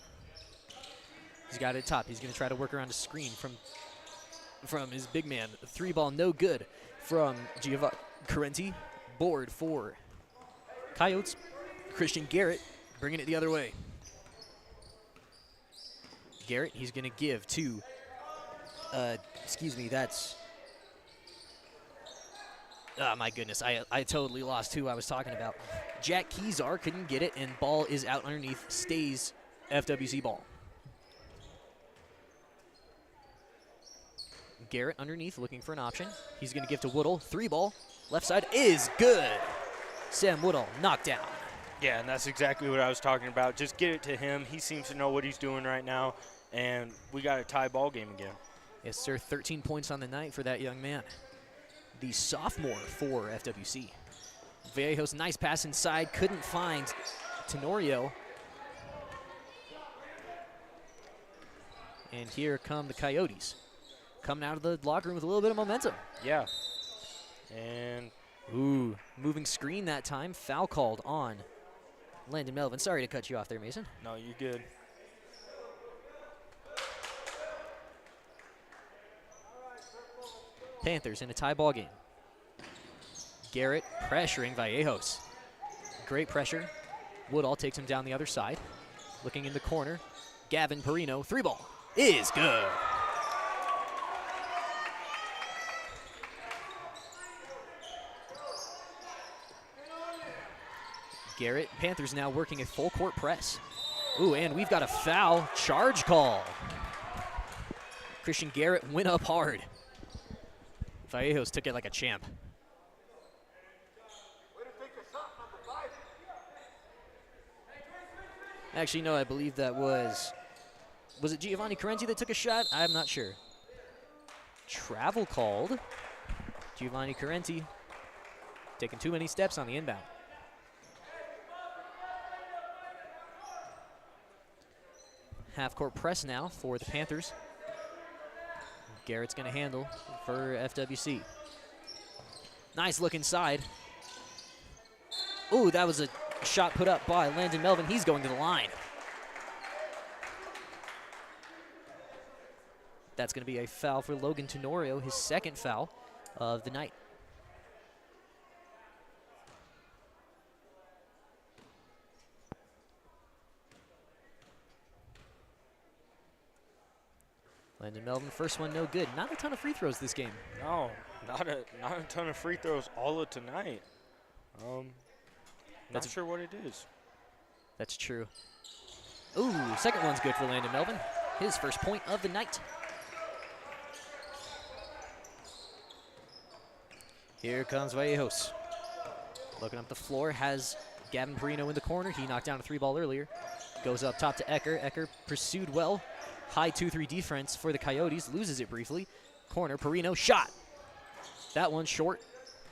He's got it at top. He's going to try to work around a screen from his big man. 3-ball, no good from Giovanni Carenti. Board for Coyotes. Christian Garrett bringing it the other way. Garrett, he's going to give to, that's, oh my goodness, I totally lost who I was talking about. Jack Kezar couldn't get it, and ball is out underneath, stays FWC ball. Garrett underneath looking for an option. He's going to give to Woodall. 3-ball, left side is good. Sam Woodall knocked down.
Yeah, and that's exactly what I was talking about. Just get it to him. He seems to know what he's doing right now, and we got a tie ball game again.
Yes, sir. 13 points on the night for that young man. The sophomore for FWC. Vallejos, nice pass inside. Couldn't find Tenorio. And here come the Coyotes. Coming out of the locker room with a little bit of momentum.
Yeah. And
ooh, moving screen that time. Foul called on Landon Melvin. Sorry to cut you off there, Mason.
No, you're good.
Panthers in a tie ball game. Garrett pressuring Vallejos. Great pressure. Woodall takes him down the other side. Looking in the corner. Gavin Perino, 3-ball is good. Garrett, Panthers now working a full court press. Ooh, and we've got a foul charge call. Christian Garrett went up hard. Vallejos took it like a champ. Actually, no, I believe that was it Giovanni Carenti that took a shot? I'm not sure. Travel called. Giovanni Carenti taking too many steps on the inbound. Half-court press now for the Panthers. Garrett's going to handle for FWC. Nice look inside. Ooh, that was a shot put up by Landon Melvin. He's going to the line. That's going to be a foul for Logan Tenorio, his second foul of the night. Landon Melvin, first one no good. Not a ton of free throws this game.
No, not a ton of free throws all of tonight. Not sure what it is.
That's true. Ooh, second one's good for Landon Melvin. His first point of the night. Here comes Vallejos. Looking up the floor, has Gavin Perino in the corner. He knocked down a 3-ball earlier. Goes up top to Ecker. Ecker pursued well. High 2-3 defense for the Coyotes. Loses it briefly. Corner, Perino, shot. That one short.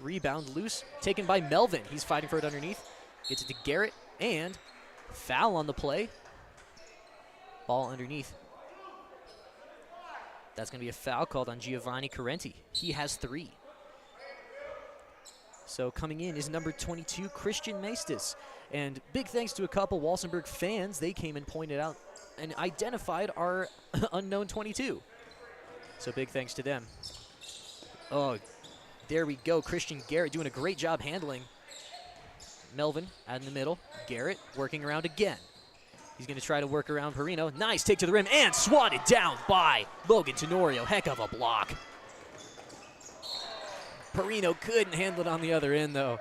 Rebound loose. Taken by Melvin. He's fighting for it underneath. Gets it to Garrett. And foul on the play. Ball underneath. That's going to be a foul called on Giovanni Carenti. He has 3. So coming in is number 22, Christian Maestas. And big thanks to a couple Walsenburg fans. They came and pointed out and identified our unknown 22. So big thanks to them. Oh, there we go. Christian Garrett doing a great job handling Melvin out in the middle. Garrett working around again. He's going to try to work around Perino. Nice take to the rim and swatted down by Logan Tenorio. Heck of a block. Perino couldn't handle it on the other end, though.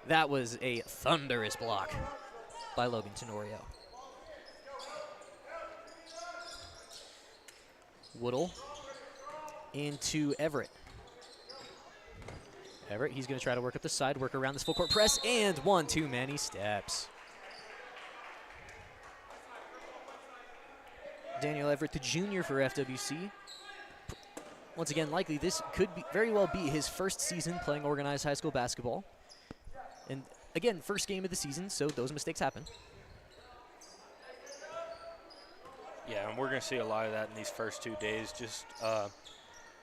That was a thunderous block by Logan Tenorio. Woodall into Everett. Everett, he's going to try to work up the side, work around this full court press, and one too many steps. Daniel Everett, the junior for FWC. Once again, likely this could very well be his first season playing organized high school basketball. And again, first game of the season, so those mistakes happen.
Yeah, and we're going to see a lot of that in these first 2 days. Just a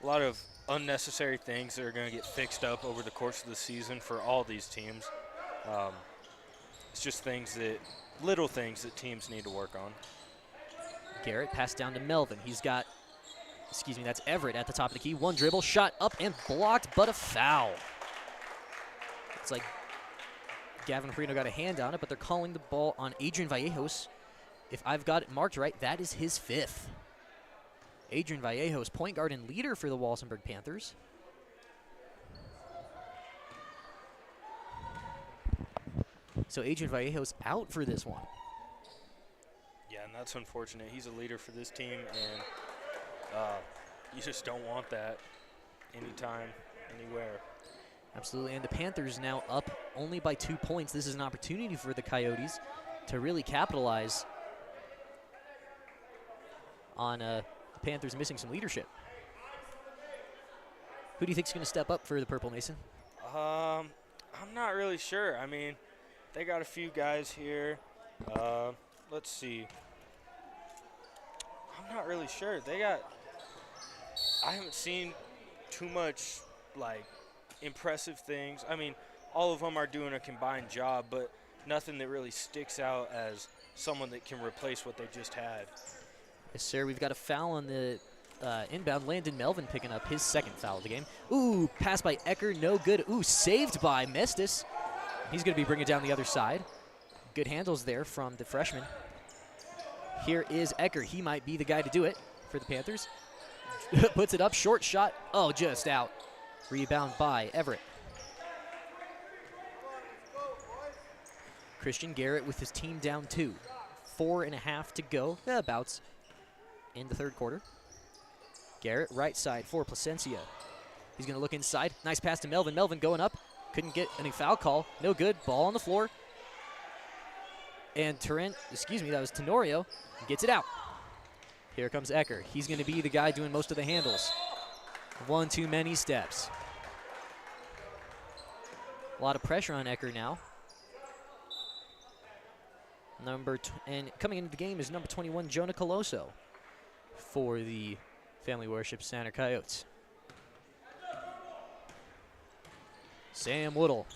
lot of unnecessary things that are going to get fixed up over the course of the season for all these teams. It's just little things that teams need to work on.
Garrett passed down to Melvin. He's got, that's Everett at the top of the key. One dribble, shot up and blocked, but a foul. It's like Gavin Perino got a hand on it, but they're calling the ball on Adrian Vallejos. If I've got it marked right, that is his 5th. Adrian Vallejos, point guard and leader for the Walsenburg Panthers. So Adrian Vallejos out for this one.
Yeah, and that's unfortunate. He's a leader for this team, and you just don't want that anytime, anywhere.
Absolutely, and the Panthers now up only by 2 points. This is an opportunity for the Coyotes to really capitalize on the Panthers missing some leadership. Who do you think is going to step up for the Purple, Mason?
I'm not really sure. I mean, they got a few guys here. Let's see. I'm not really sure. I haven't seen too much, impressive things. I mean, all of them are doing a combined job, but nothing that really sticks out as someone that can replace what they just had.
Yes, sir. We've got a foul on the inbound. Landon Melvin picking up his 2nd foul of the game. Ooh, pass by Ecker, no good. Ooh, saved by Mestis. He's going to be bringing down the other side. Good handles there from the freshman. Here is Ecker. He might be the guy to do it for the Panthers. Puts it up, short shot. Oh, just out. Rebound by Everett. Christian Garrett with his team down 2. 4.5 to go. Thereabouts in the 3rd quarter. Garrett, right side for Placencia. He's going to look inside. Nice pass to Melvin. Melvin going up. Couldn't get any foul call. No good. Ball on the floor. And that was Tenorio. Gets it out. Here comes Ecker. He's going to be the guy doing most of the handles. One too many steps. A lot of pressure on Ecker now. And coming into the game is number 21, Jonah Coloso, for the Family Worship Center Coyotes. Sam Woodle.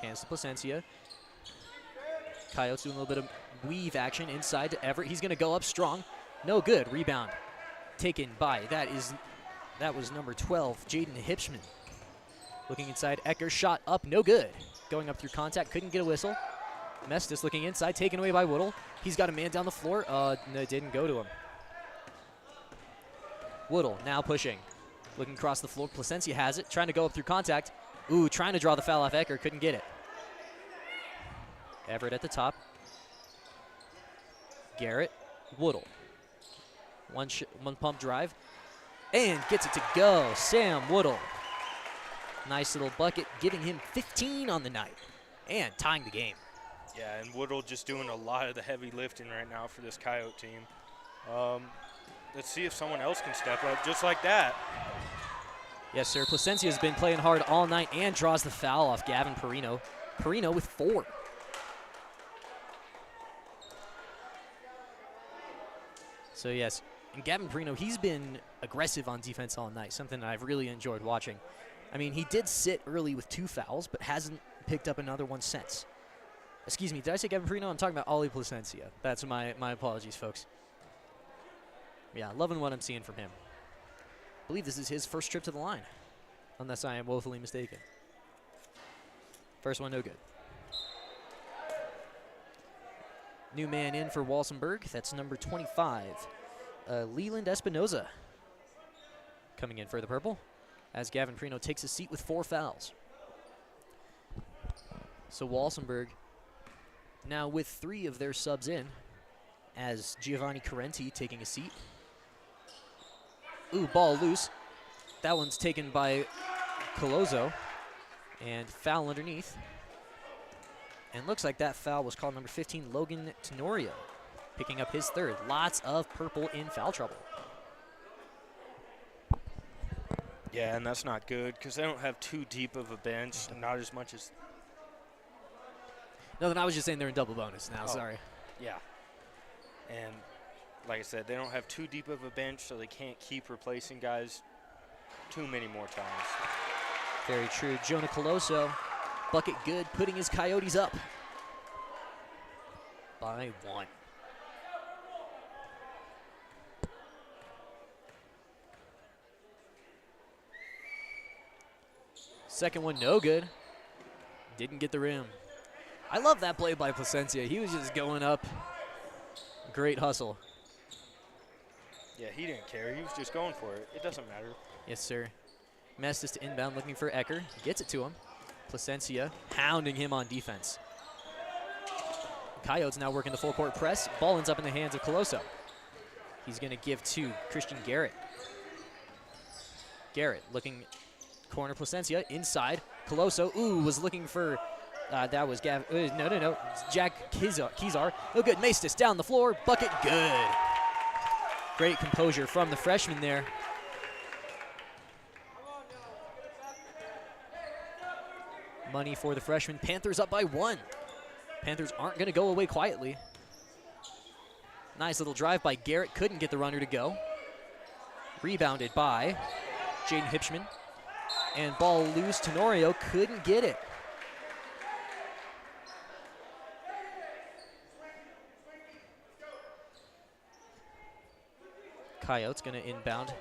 Hands to Placencia. Coyotes doing a little bit of weave action inside to Everett. He's going to go up strong. No good. Rebound taken by, that was number 12, Jaden Hipschman. Looking inside, Ecker, shot up, no good. Going up through contact, couldn't get a whistle. Mestis looking inside, taken away by Woodle. He's got a man down the floor. No, it didn't go to him. Woodle now pushing. Looking across the floor. Placencia has it, trying to go up through contact. Ooh, trying to draw the foul off Ecker, couldn't get it. Everett at the top. Garrett, Woodle. One pump drive, and gets it to go. Sam Woodle. Nice little bucket, giving him 15 on the night, and tying the game.
Yeah, and Woodle just doing a lot of the heavy lifting right now for this Coyote team. Let's see if someone else can step up just like that.
Yes, sir. Placencia has been playing hard all night and draws the foul off Gavin Perino. Perino with 4. So, yes, and Gavin Perino, he's been aggressive on defense all night, something that I've really enjoyed watching. I mean, he did sit early with 2 fouls, but hasn't picked up another one since. Excuse me, did I say Gavin Perino? I'm talking about Ollie Placencia. That's my apologies, folks. Yeah, loving what I'm seeing from him. I believe this is his first trip to the line, unless I am woefully mistaken. First one, no good. New man in for Walsenburg. That's number 25, Leland Espinoza, coming in for the Purple, as Gavin Perino takes a seat with 4 fouls. So Walsenburg now with 3 of their subs in, as Giovanni Carenti taking a seat. Ooh, ball loose. That one's taken by Coloso. And foul underneath. And looks like that foul was called number 15, Logan Tenorio, picking up his third. Lots of purple in foul trouble.
Yeah, and that's not good because they don't have too deep of a bench, and not as much as.
No, then I was just saying they're in double bonus now. Sorry.
Yeah. And like I said, they don't have too deep of a bench, so they can't keep replacing guys too many more times.
Very true. Jonah Coloso, bucket good, putting his Coyotes up by 1. Second one, no good. Didn't get the rim. I love that play by Placencia. He was just going up. Great hustle.
Yeah, he didn't care. He was just going for it. It doesn't matter.
Yes, sir. Mestis to inbound, looking for Ecker. Gets it to him. Placencia hounding him on defense. Coyotes now working the full court press. Ball ends up in the hands of Coloso. He's going to give to Christian Garrett. Garrett looking corner Placencia inside. Coloso, was looking for, that was no. Jack Kizar. No good. Mestis down the floor. Bucket good. Great composure from the freshman there. Money for the freshman. Panthers up by 1. Panthers aren't going to go away quietly. Nice little drive by Garrett. Couldn't get the runner to go. Rebounded by Jaden Hipschman. And ball loose. Tenorio couldn't get it. Coyotes going to inbound.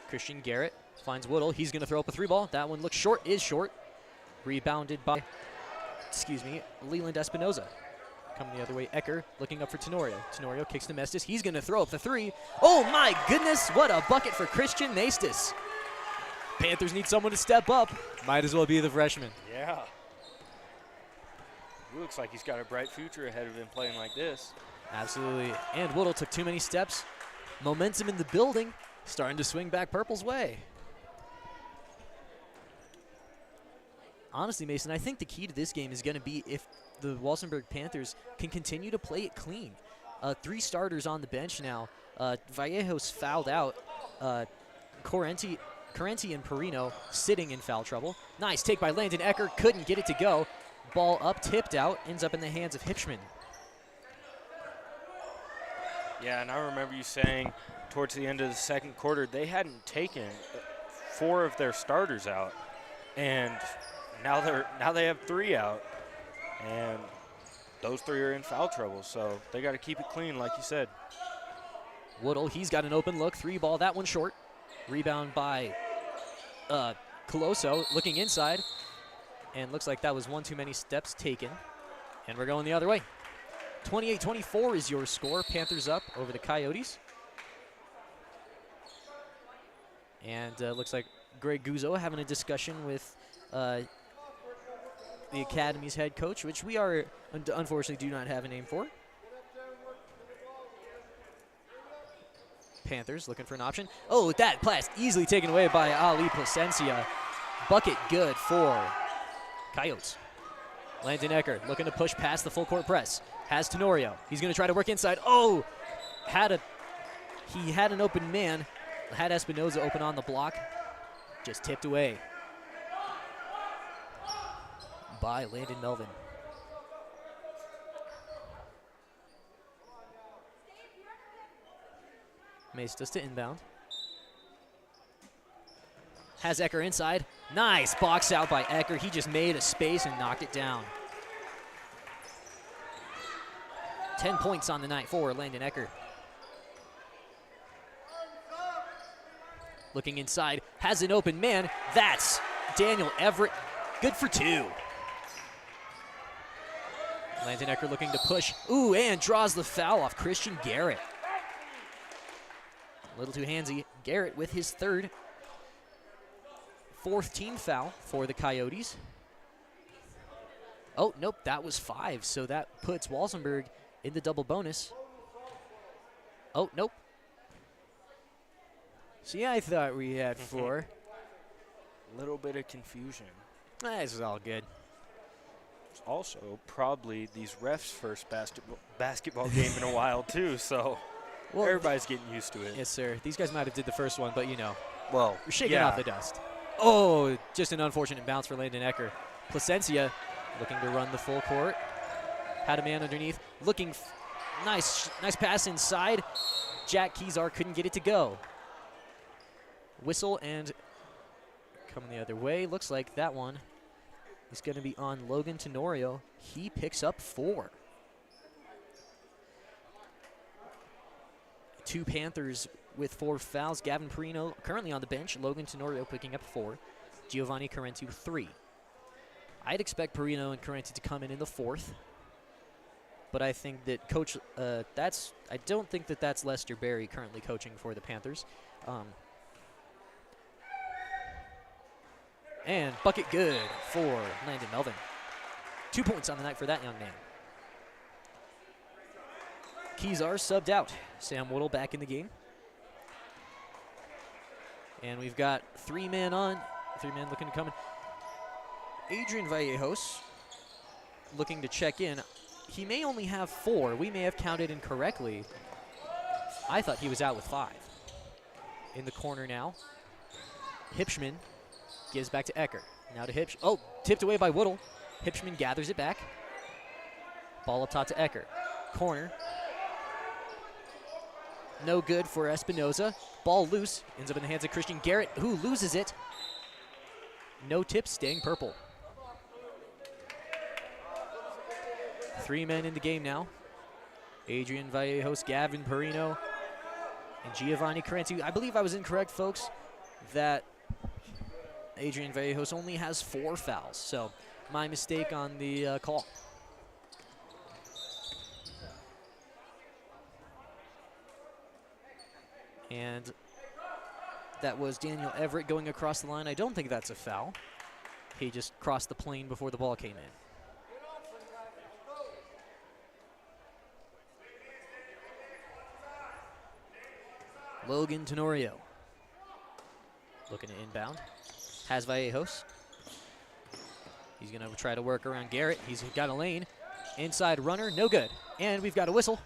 Christian Garrett finds Woodle. He's going to throw up a 3-ball. That one looks short. Is short. Rebounded by, Leland Espinoza. Coming the other way, Ecker looking up for Tenorio. Tenorio kicks to Mestis. He's going to throw up the 3. Oh my goodness, what a bucket for Christian Mestis. Panthers need someone to step up. Might as well be the freshman.
Yeah. He looks like he's got a bright future ahead of him playing like this.
Absolutely. And Woodle took too many steps. Momentum in the building. Starting to swing back Purple's way. Honestly, Mason, I think the key to this game is going to be if the Walsenburg Panthers can continue to play it clean. 3 starters on the bench now. Vallejos fouled out. Correnti and Perino sitting in foul trouble. Nice take by Landon Ecker. Couldn't get it to go. Ball up, tipped out, ends up in the hands of Hipschman.
Yeah, and I remember you saying towards the end of the second quarter they hadn't taken 4 of their starters out, and now they have 3 out, and those 3 are in foul trouble. So they got to keep it clean, like you said.
Woodle, he's got an open look, 3-ball, that one short. Rebound by Coloso, looking inside, and looks like that was one too many steps taken. And we're going the other way. 28-24 is your score. Panthers up over the Coyotes. And looks like Greg Guzzo having a discussion with the Academy's head coach, which we are unfortunately do not have a name for. Panthers looking for an option. Oh, that pass easily taken away by Ali Placencia. Bucket good for Coyotes. Landon Ecker looking to push past the full court press. Has Tenorio. He's going to try to work inside. Oh, he had an open man. Had Espinoza open on the block. Just tipped away by Landon Melvin. Mace does to inbound. Has Ecker inside. Nice box out by Ecker. He just made a space and knocked it down. 10 points on the night for Landon Ecker. Looking inside, has an open man. That's Daniel Everett. Good for 2. Landon Ecker looking to push. Ooh, and draws the foul off Christian Garrett. A little too handsy. Garrett with his 4th team foul for the Coyotes. Oh, nope, that was 5, so that puts Walsenburg in the double bonus. Oh, nope. See, I thought we had 4.
A little bit of confusion.
This is all good.
It's also probably these refs' first basketball game in a while, too, so everybody's getting used to it.
Yes, sir. These guys might have did the first one, but, you know,
well,
we're shaking off the dust. Oh, just an unfortunate bounce for Landon Ecker. Placencia looking to run the full court. Had a man underneath. Looking nice pass inside. Jack Kezar couldn't get it to go. Whistle and coming the other way. Looks like that one is going to be on Logan Tenorio. He picks up 4. 2 Panthers with 4 fouls. Gavin Perino currently on the bench. Logan Tenorio picking up 4. Giovanni Carenti with 3. I'd expect Perino and Carenti to come in the 4th. But I think that Coach, I don't think that that's Lester Berry currently coaching for the Panthers. And bucket good for Landon Melvin. 2 points on the night for that young man. Kezar subbed out. Sam Woodle back in the game. And we've got 3 men on. 3 men looking to come in. Adrian Vallejos looking to check in. He may only have 4. We may have counted incorrectly. I thought he was out with 5. In the corner now. Hipschman gives back to Ecker. Now to Hipsch. Oh, tipped away by Woodle. Hipschman gathers it back. Ball up top to Ecker. Corner. No good for Espinoza. Ball loose. Ends up in the hands of Christian Garrett, who loses it. No tips, staying purple. 3 men in the game now. Adrian Vallejos, Gavin Perino, and Giovanni Carenti. I believe I was incorrect, folks, that Adrian Vallejos only has 4 fouls. So my mistake on the call. And that was Daniel Everett going across the line. I don't think that's a foul. He just crossed the plane before the ball came in. Logan Tenorio looking to inbound. Has Vallejos. He's going to try to work around Garrett. He's got a lane. Inside runner, no good. And we've got a whistle.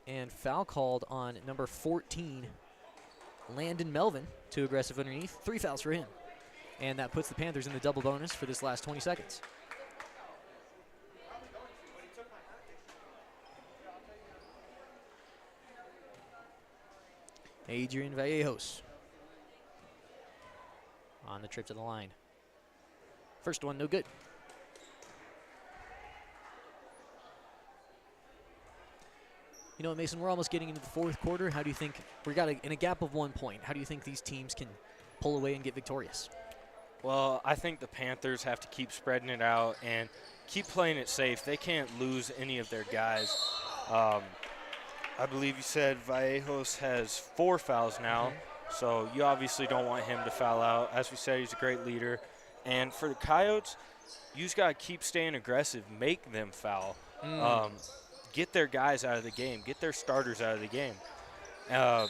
And foul called on number 14, Landon Melvin. Too aggressive underneath. 3 fouls for him. And that puts the Panthers in the double bonus for this last 20 seconds. Adrian Vallejos on the trip to the line. First one, no good. You know, Mason, we're almost getting into the 4th quarter. How do you think, in a gap of 1 point, how do you think these teams can pull away and get victorious?
Well, I think the Panthers have to keep spreading it out and keep playing it safe. They can't lose any of their guys. I believe you said Vallejos has 4 fouls now, so you obviously don't want him to foul out. As we said, he's a great leader. And for the Coyotes, you just got to keep staying aggressive, make them foul. Get their guys out of the game, get their starters out of the game. Now,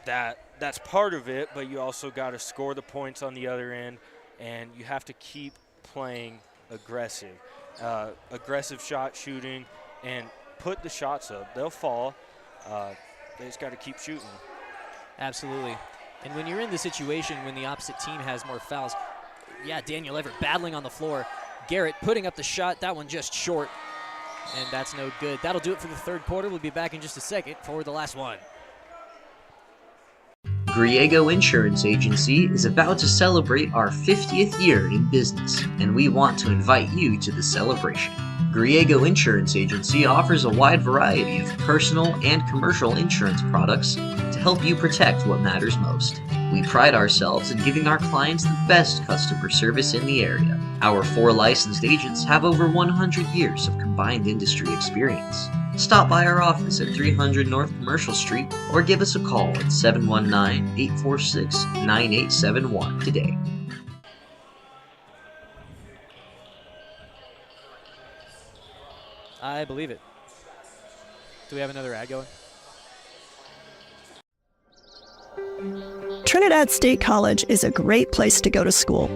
that's part of it, but you also got to score the points on the other end, and you have to keep playing aggressive. Aggressive shot shooting, and put the shots up. They'll fall. They just got to keep shooting.
Absolutely. And when you're in the situation when the opposite team has more fouls, yeah, Daniel Everett battling on the floor. Garrett putting up the shot. That one just short. And that's no good. That'll do it for the 3rd quarter. We'll be back in just a second for the last one.
Griego Insurance Agency is about to celebrate our 50th year in business, and we want to invite you to the celebration. Griego Insurance Agency offers a wide variety of personal and commercial insurance products to help you protect what matters most. We pride ourselves in giving our clients the best customer service in the area. Our 4 licensed agents have over 100 years of combined industry experience. Stop by our office at 300 North Commercial Street or give us a call at 719-846-9871 today.
I believe it. Do we have another ad going?
Trinidad State College is a great place to go to school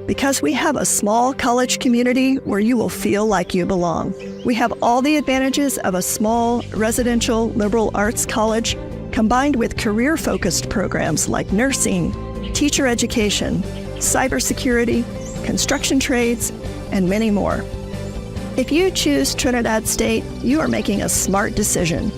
because we have a small college community where you will feel like you belong. We have all the advantages of a small residential liberal arts college combined with career-focused programs like nursing, teacher education, cybersecurity, construction trades, and many more. If you choose Trinidad State, you are making a smart decision.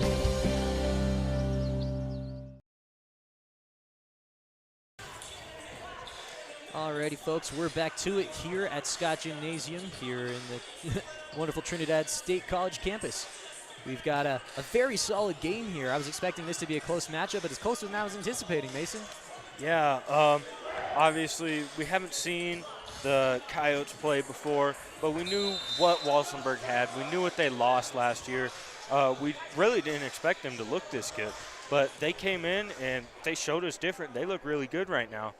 Alrighty, folks, we're back to it here at Scott Gymnasium here in the wonderful Trinidad State College campus. We've got a very solid game here. I was expecting this to be a close matchup, but it's closer than I was anticipating, Mason.
Yeah, obviously we haven't seen the Coyotes play before, but we knew what Walsenburg had. We knew what they lost last year. We really didn't expect them to look this good, but they came in and they showed us different. They look really good right now.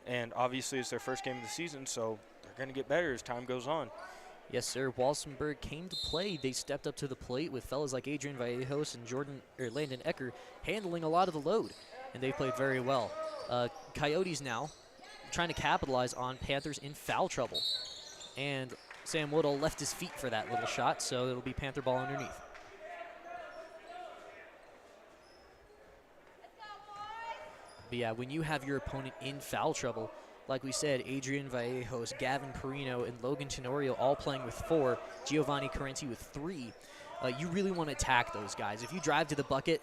And obviously it's their first game of the season, so they're going to get better as time goes on.
Yes, sir. Walsenburg came to play. They stepped up to the plate with fellas like Adrian Vallejos and Landon Ecker handling a lot of the load, and they played very well. Coyotes now trying to capitalize on Panthers in foul trouble. And Sam Woodall left his feet for that little shot, so it'll be Panther ball underneath. But yeah, when you have your opponent in foul trouble, like we said, Adrian Vallejos, Gavin Perino, and Logan Tenorio all playing with 4, Giovanni Carenti with 3, you really want to attack those guys. If you drive to the bucket,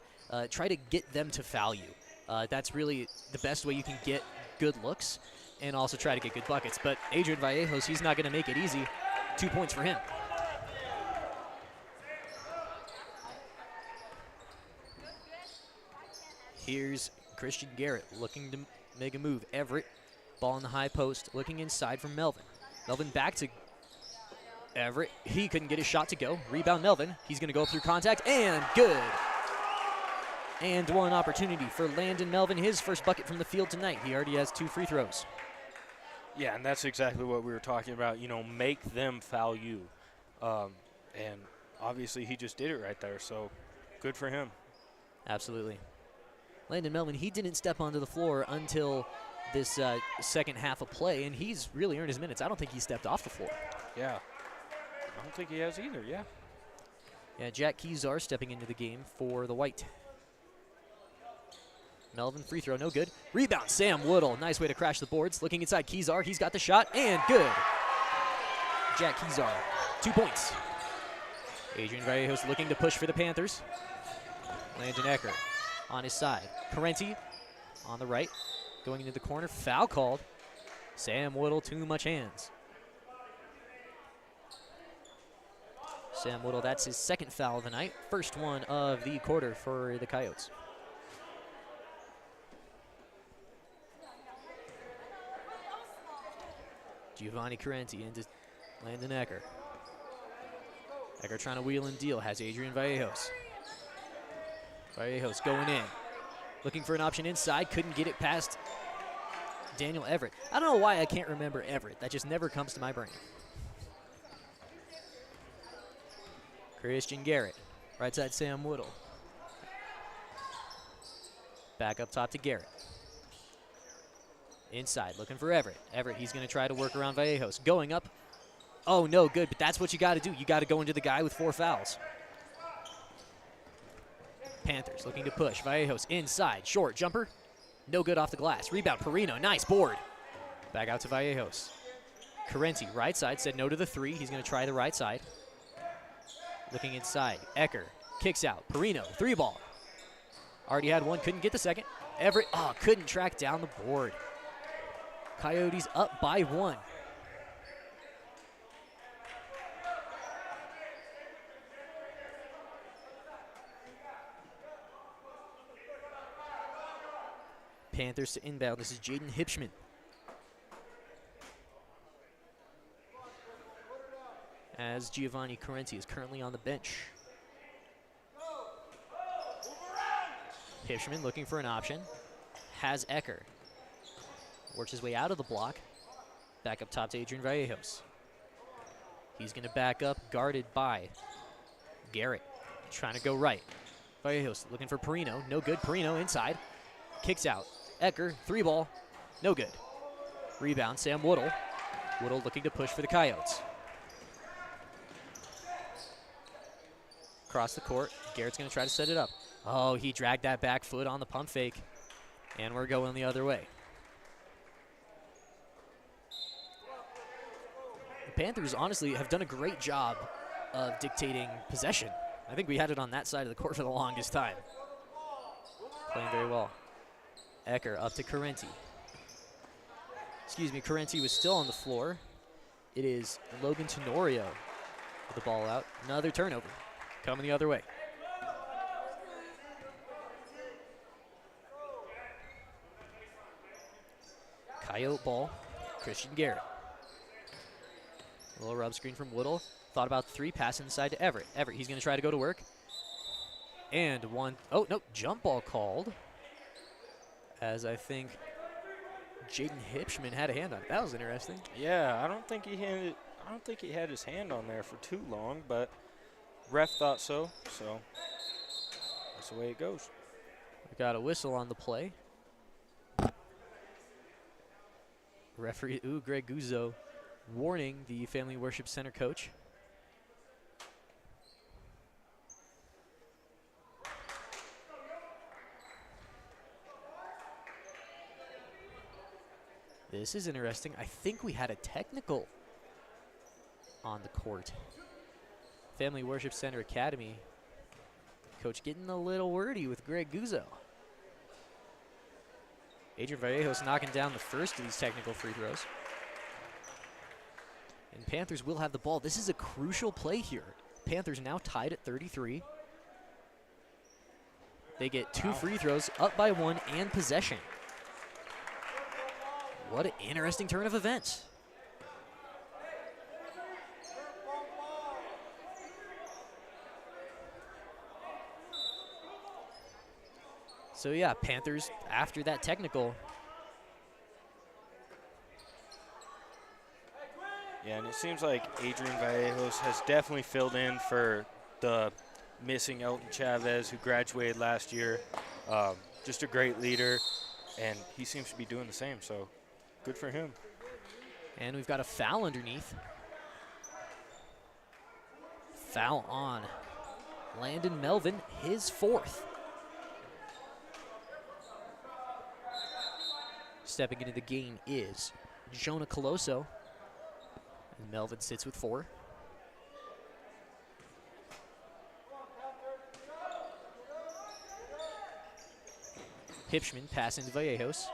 try to get them to foul you. That's really the best way you can get good looks and also try to get good buckets. But Adrian Vallejos, he's not going to make it easy. 2 points for him. Here's Christian Garrett looking to make a move. Everett, ball in the high post, looking inside from Melvin. Melvin back to Everett. He couldn't get his shot to go. Rebound Melvin. He's going to go through contact, and good. And one opportunity for Landon Melvin, his first bucket from the field tonight. He already has 2 free throws.
Yeah, and that's exactly what we were talking about, make them foul you. And obviously he just did it right there, so good for him.
Absolutely. Landon Melvin, he didn't step onto the floor until this second half of play, and he's really earned his minutes. I don't think he stepped off the floor.
Yeah. I don't think he has either, yeah.
Yeah, Jack Kezar stepping into the game for the White. Melvin, free throw, no good. Rebound, Sam Woodall. Nice way to crash the boards. Looking inside, Kezar. He's got the shot, and good. Jack Kezar, 2 points. Adrian Vallejos looking to push for the Panthers. Landon Ecker on his side. Carenti on the right, going into the corner. Foul called. Sam Woodall, too much hands. Sam Woodall, that's his second foul of the night. First one of the quarter for the Coyotes. Giovanni Carenti into Landon Ecker. Ecker trying to wheel and deal, has Adrian Vallejos. Vallejos going in. Looking for an option inside, couldn't get it past Daniel Everett. I don't know why I can't remember Everett. That just never comes to my brain. Christian Garrett, right side Sam Woodall. Back up top to Garrett. Inside, looking for Everett. Everett, he's going to try to work around Vallejos. Going up. Oh, no, good, but that's what you got to do. You got to go into the guy with 4 fouls. Panthers looking to push. Vallejos inside. Short jumper. No good off the glass. Rebound, Perino. Nice board. Back out to Vallejos. Carenti, right side, said no to the 3. He's going to try the right side. Looking inside. Ecker kicks out. Perino, 3 ball. Already had one, couldn't get the second. Everett, couldn't track down the board. Coyotes up by 1. Panthers to inbound. This is Jaden Hipschman. As Giovanni Carenti is currently on the bench. Hipschman looking for an option. Has Ecker. Works his way out of the block. Back up top to Adrian Vallejos. He's going to back up, guarded by Garrett. Trying to go right. Vallejos looking for Perino. No good. Perino inside. Kicks out. Ecker, 3-ball, no good. Rebound, Sam Woodle. Woodle looking to push for the Coyotes. Across the court, Garrett's going to try to set it up. Oh, he dragged that back foot on the pump fake, and we're going the other way. The Panthers honestly have done a great job of dictating possession. I think we had it on that side of the court for the longest time. Playing very well. Ecker up to Carenti. Excuse me, Carenti was still on the floor. It is Logan Tenorio with the ball out. Another turnover coming the other way. Coyote ball, Christian Garrett. A little rub screen from Woodle. Thought about the three, pass inside to Everett. Everett, he's going to try to go to work. And one, oh, no, jump ball called. As I think Jaden Hipschman had a hand on it. That was interesting.
Yeah, I don't think he had his hand on there for too long, but ref thought so, so that's the way it goes.
We got a whistle on the play. Referee, Greg Guzzo, warning the Family Worship Center coach. This is interesting. I think we had a technical on the court. Family Worship Center Academy coach getting a little wordy with Greg Guzzo. Adrian Vallejos knocking down the first of these technical free throws. And Panthers will have the ball. This is a crucial play here. Panthers now tied at 33. They get two free throws, up by one, and possession. What an interesting turn of events. So yeah, Panthers after that technical.
Yeah, and it seems like Adrian Vallejos has definitely filled in for the missing Elton Chavez, who graduated last year. Just a great leader, and he seems to be doing the same, so good for him.
And we've got a foul underneath. Foul on Landon Melvin, his fourth. Stepping into the game is Jonah Coloso. And Melvin sits with 4. Hipschman passing to Vallejos.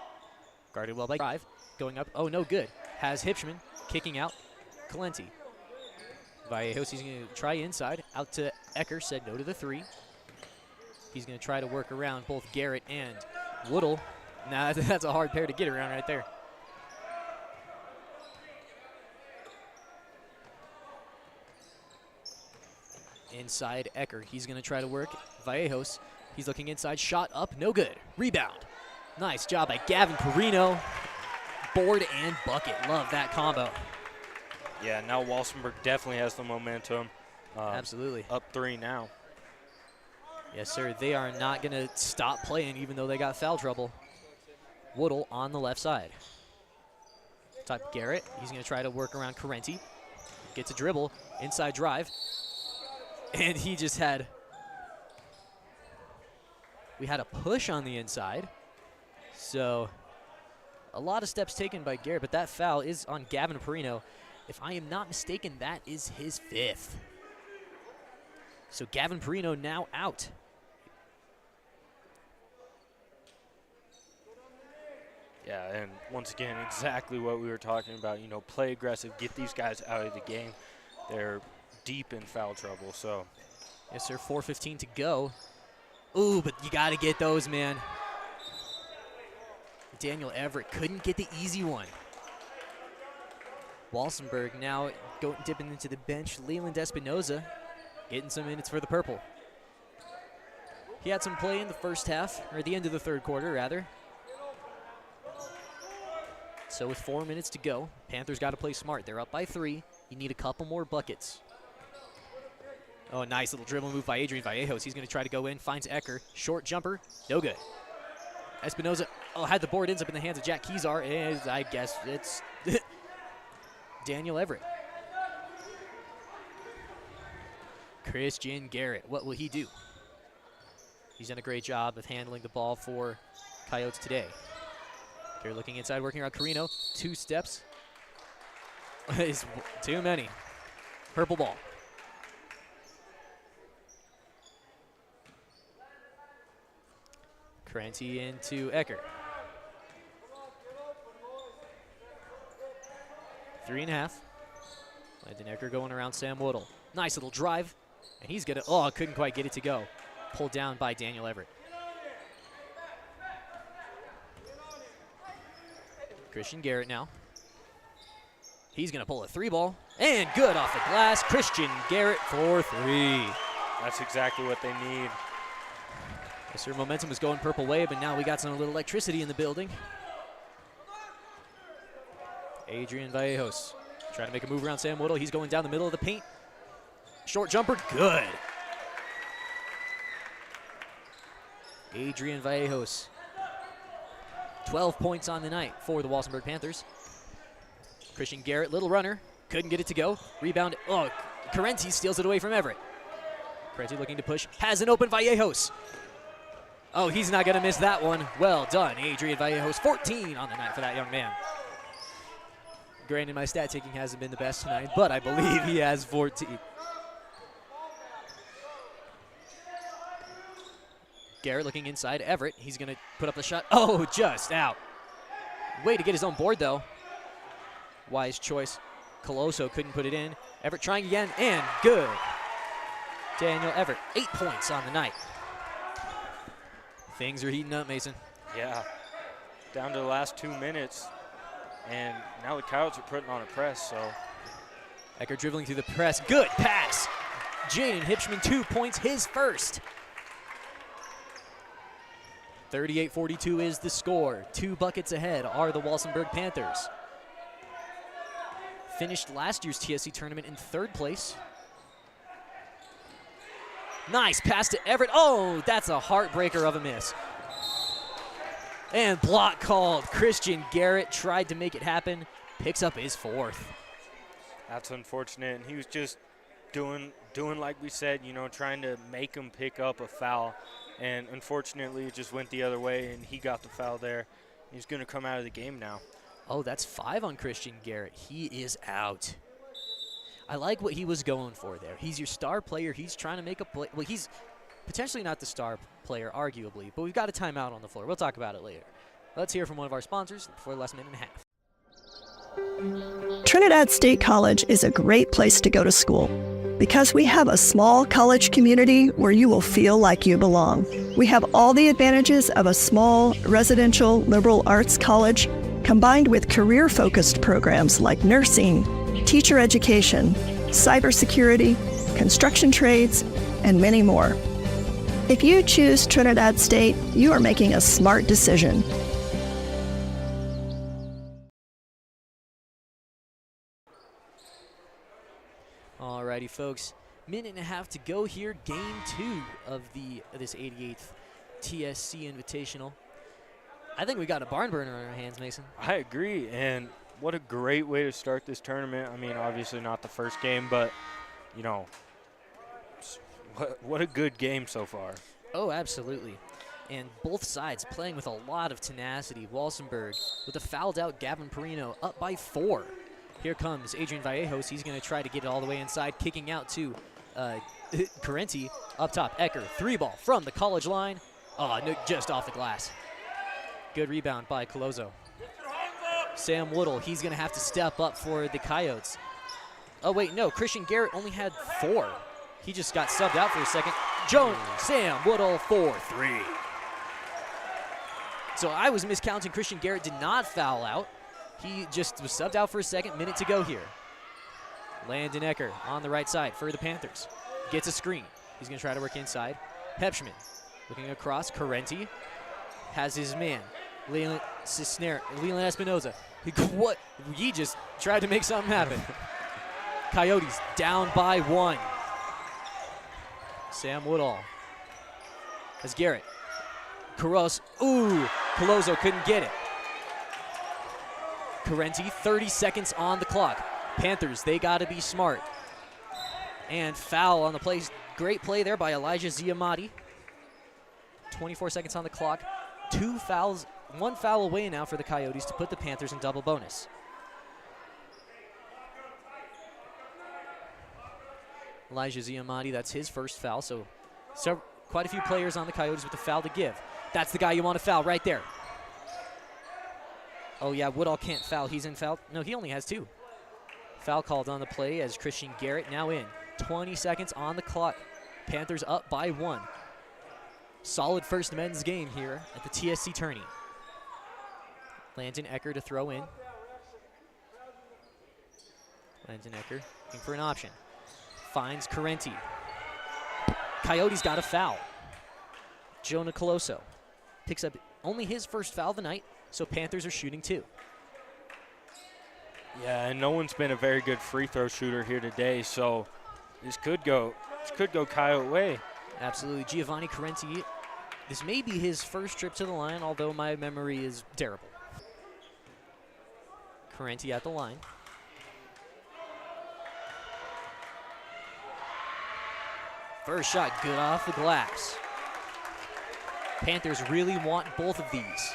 Guarded well by 5. Going up. Oh, no good. Has Hipschman kicking out. Calenti. Vallejos, he's going to try inside. Out to Ecker. Said no to the 3. He's going to try to work around both Garrett and Woodle. Nah, that's a hard pair to get around right there. Inside Ecker. He's going to try to work. Vallejos. He's looking inside. Shot up. No good. Rebound. Nice job by Gavin Perino. Board and bucket. Love that combo.
Yeah, now Walsenburg definitely has the momentum.
Absolutely.
Up 3 now.
Yes, sir. They are not going to stop playing even though they got foul trouble. Woodle on the left side. Top Garrett. He's going to try to work around Carenti. Gets a dribble. Inside drive. And he just had... We had a push on the inside. So a lot of steps taken by Garrett, but that foul is on Gavin Perino. If I am not mistaken, that is his 5th. So Gavin Perino now out.
Yeah, and once again, exactly what we were talking about. You know, play aggressive, get these guys out of the game. They're deep in foul trouble, so.
Yes, sir, 4:15 to go. Ooh, but you got to get those, man. Daniel Everett couldn't get the easy one. Walsenburg now dipping into the bench. Leland Espinoza getting some minutes for the purple. He had some play in the first half, or the end of the third quarter, rather. So with 4 minutes to go, Panthers got to play smart. They're up by 3. You need a couple more buckets. Oh, nice little dribble move by Adrian Vallejos. He's going to try to go in, finds Ecker. Short jumper, no good. Espinoza had the board, ends up in the hands of Jack Kezar, and I guess it's Daniel Everett. Christian Garrett, what will he do? He's done a great job of handling the ball for Coyotes today. They're looking inside, working around Carino. 2 steps is too many. Purple ball. Krenti into Ecker. 3.5. Landon Ecker going around Sam Woodle. Nice little drive. And he's going to, couldn't quite get it to go. Pulled down by Daniel Everett. Christian Garrett now. He's going to pull a 3 ball. And good off the glass. Christian Garrett for 3.
That's exactly what they need.
Yes, sir, momentum was going Purple way, but now we got some little electricity in the building. Adrian Vallejos trying to make a move around Sam Woodle. He's going down the middle of the paint. Short jumper, good. Adrian Vallejos. 12 points on the night for the Walsenburg Panthers. Christian Garrett, little runner, couldn't get it to go. Rebound, Carenti steals it away from Everett. Carenti looking to push, has an open Vallejos. Oh, he's not gonna miss that one. Well done, Adrian Vallejos, 14 on the night for that young man. Granted, my stat taking hasn't been the best tonight, but I believe he has 14. Garrett looking inside, Everett, he's gonna put up the shot. Oh, just out. Way to get his own board though. Wise choice. Coloso couldn't put it in. Everett trying again, and good. Daniel Everett, 8 points on the night. Things are heating up, Mason.
Yeah, down to the last 2 minutes, and now the Coyotes are putting on a press, so.
Ecker dribbling through the press, good pass. Jaden Hipschman, 2 points, his first. 38-42 is the score. 2 buckets ahead are the Walsenburg Panthers. Finished last year's TSC tournament in 3rd place. Nice pass to Everett. Oh, that's a heartbreaker of a miss. And block called. Christian Garrett tried to make it happen. Picks up his 4th.
That's unfortunate. And he was just doing like we said, trying to make him pick up a foul. And unfortunately, it just went the other way, and he got the foul there. He's going to come out of the game now.
Oh, that's 5 on Christian Garrett. He is out. I like what he was going for there. He's your star player. He's trying to make a play. Well, he's potentially not the star player, arguably, but we've got a timeout on the floor. We'll talk about it later. Let's hear from one of our sponsors before the last minute and a half.
Trinidad State College is a great place to go to school because we have a small college community where you will feel like you belong. We have all the advantages of a small residential liberal arts college combined with career-focused programs like nursing, teacher education, cybersecurity, construction trades, and many more. If you choose Trinidad State, you are making a smart decision.
Alrighty, folks. Minute and a half to go here. Game 2 of this 88th TSC Invitational. I think we got a barn burner on our hands, Mason.
I agree, and what a great way to start this tournament. I mean, obviously not the first game, but, what a good game so far.
Oh, absolutely. And both sides playing with a lot of tenacity. Walsenburg with a fouled out Gavin Perino up by 4. Here comes Adrian Vallejos. He's going to try to get it all the way inside, kicking out to Carenti up top. Ecker, 3 ball from the college line. Oh, no, just off the glass. Good rebound by Coloso. Sam Woodle, he's going to have to step up for the Coyotes. Oh, wait, no, Christian Garrett only had 4. He just got subbed out for a second. Sam Woodle for 3. So I was miscounting. Christian Garrett did not foul out. He just was subbed out for a second. Minute to go here. Landon Ecker on the right side for the Panthers. Gets a screen. He's going to try to work inside. Hepschman looking across. Carenti has his man. Leland Espinoza. What? He just tried to make something happen. Coyotes down by 1. Sam Woodall has Garrett. Colozo couldn't get it. Carenti, 30 seconds on the clock. Panthers, they got to be smart. And foul on the play. Great play there by Elijah Ziamati. 24 seconds on the clock. 2 fouls, 1 foul away now for the Coyotes to put the Panthers in double bonus. Elijah Ziamati, that's his first foul, so quite a few players on the Coyotes with a foul to give. That's the guy you want to foul right there. Oh yeah, Woodall can't foul. He's in foul. No, he only has 2. Foul called on the play as Christian Garrett now in. 20 seconds on the clock. Panthers up by 1. Solid first men's game here at the TSC tourney. Landon Ecker to throw in. Landon Ecker looking for an option. Finds Carenti. Coyotes got a foul. Jonah Coloso picks up only his first foul of the night, so Panthers are shooting 2.
Yeah, and no one's been a very good free throw shooter here today, so this could go Coyote way.
Absolutely. Giovanni Carenti, this may be his first trip to the line, although my memory is terrible. Carenti at the line. First shot good off the glass. Panthers really want both of these.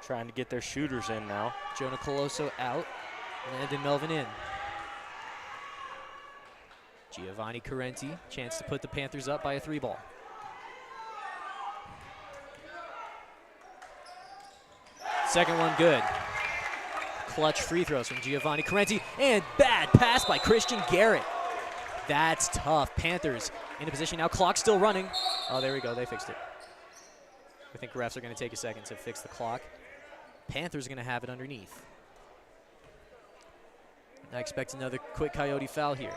Trying to get their shooters in now.
Jonah Coloso out. Landon Melvin in. Giovanni Carenti, chance to put the Panthers up by a 3-ball. Second one good. Clutch free throws from Giovanni Carenti, and bad pass by Christian Garrett. That's tough. Panthers in a position now. Clock still running. Oh, there we go. They fixed it. I think refs are going to take a second to fix the clock. Panthers are going to have it underneath. I expect another quick Coyote foul here.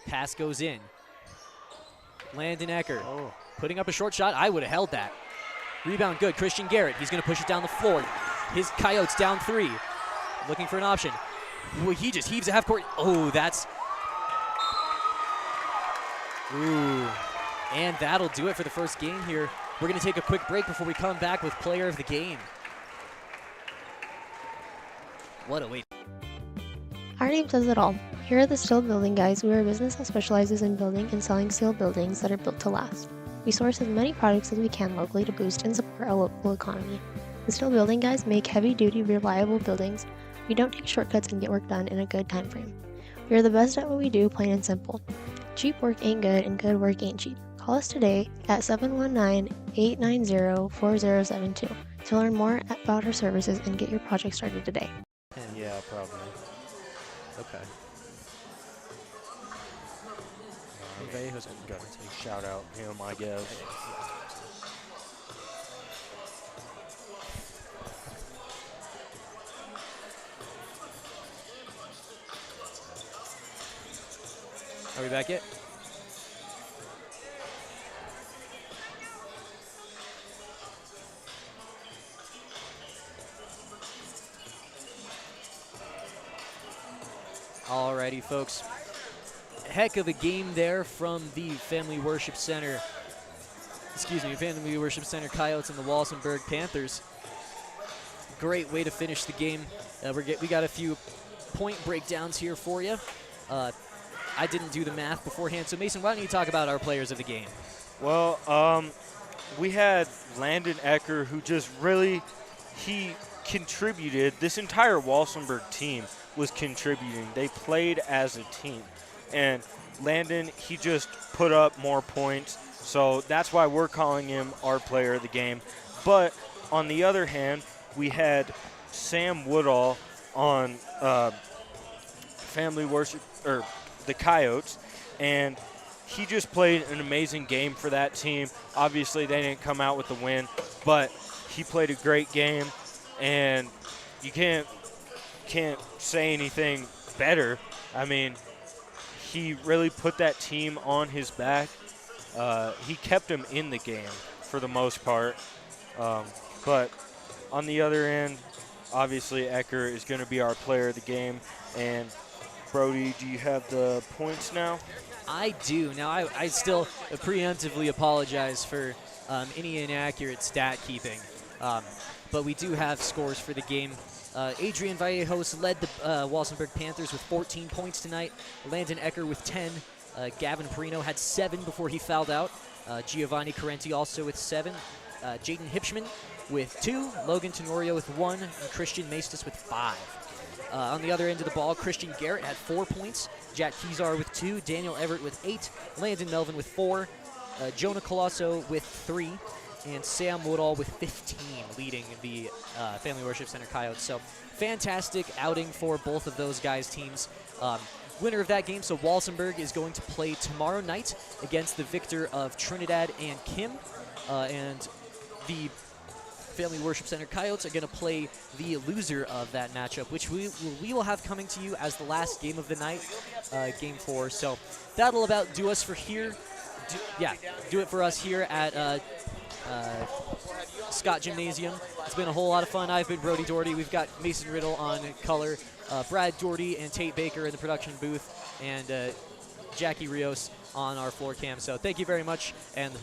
Pass goes in. Landon Ecker putting up a short shot. I would have held that. Rebound good. Christian Garrett. He's going to push it down the floor. His Coyotes down 3. Looking for an option. Well, he just heaves a half court. Oh, that's. Ooh. And that'll do it for the first game here. We're going to take a quick break before we come back with player of the game. What a wait.
Our name says it all. Here are the Steel Building Guys. We are a business that specializes in building and selling steel buildings that are built to last. We source as many products as we can locally to boost and support our local economy. The Steel Building Guys make heavy-duty, reliable buildings. We don't take shortcuts and get work done in a good time frame. We are the best at what we do, plain and simple. Cheap work ain't good, and good work ain't cheap. Call us today at 719-890-4072 to learn more about our services and get your project started today.
Yeah, probably.
Okay.
Vallejo's got to shout out him, I guess.
Are we back yet? Alrighty, folks. Heck of a game there from the Family Worship Center. Family Worship Center Coyotes and the Walsenburg Panthers. Great way to finish the game. We got a few point breakdowns here for you. I didn't do the math beforehand, so Mason, why don't you talk about our players of the game?
Well, we had Landon Ecker, who just really, he contributed. This entire Walsenburg team was contributing. They played as a team. And Landon, he just put up more points. So that's why we're calling him our player of the game. But on the other hand, we had Sam Woodall on Family Worship, or the Coyotes, and he just played an amazing game for that team. Obviously, they didn't come out with the win, but he played a great game, and you can't say anything better. I mean, he really put that team on his back, he kept him in the game for the most part. But on the other end, obviously Ecker is going to be our player of the game. And Brody, do you have the points now?
I do. Now, I still preemptively apologize for any inaccurate stat keeping. But we do have scores for the game. Adrian Vallejos led the Walsenburg Panthers with 14 points tonight. Landon Ecker with 10. Gavin Perino had 7 before he fouled out. Giovanni Carenti also with 7. Jaden Hipschman with 2. Logan Tenorio with 1. And Christian Maestas with 5. On the other end of the ball, Christian Garrett had 4 points. Jack Kezar with 2. Daniel Everett with 8. Landon Melvin with 4. Jonah Colosso with 3. And Sam Woodall with 15, leading the Family Worship Center Coyotes. So fantastic outing for both of those guys' teams. Winner of that game, so Walsenburg is going to play tomorrow night against the victor of Trinidad and Kim. And the Family Worship Center Coyotes are going to play the loser of that matchup, which we will have coming to you as the last game of the night, Game 4. So that'll about do us for here. Do it for us here at Scott Gymnasium. It's been a whole lot of fun. I've been Brody Doherty. We've got Mason Riddle on color, Brad Doherty and Tate Baker in the production booth, and Jackie Rios on our floor cam. So thank you very much, and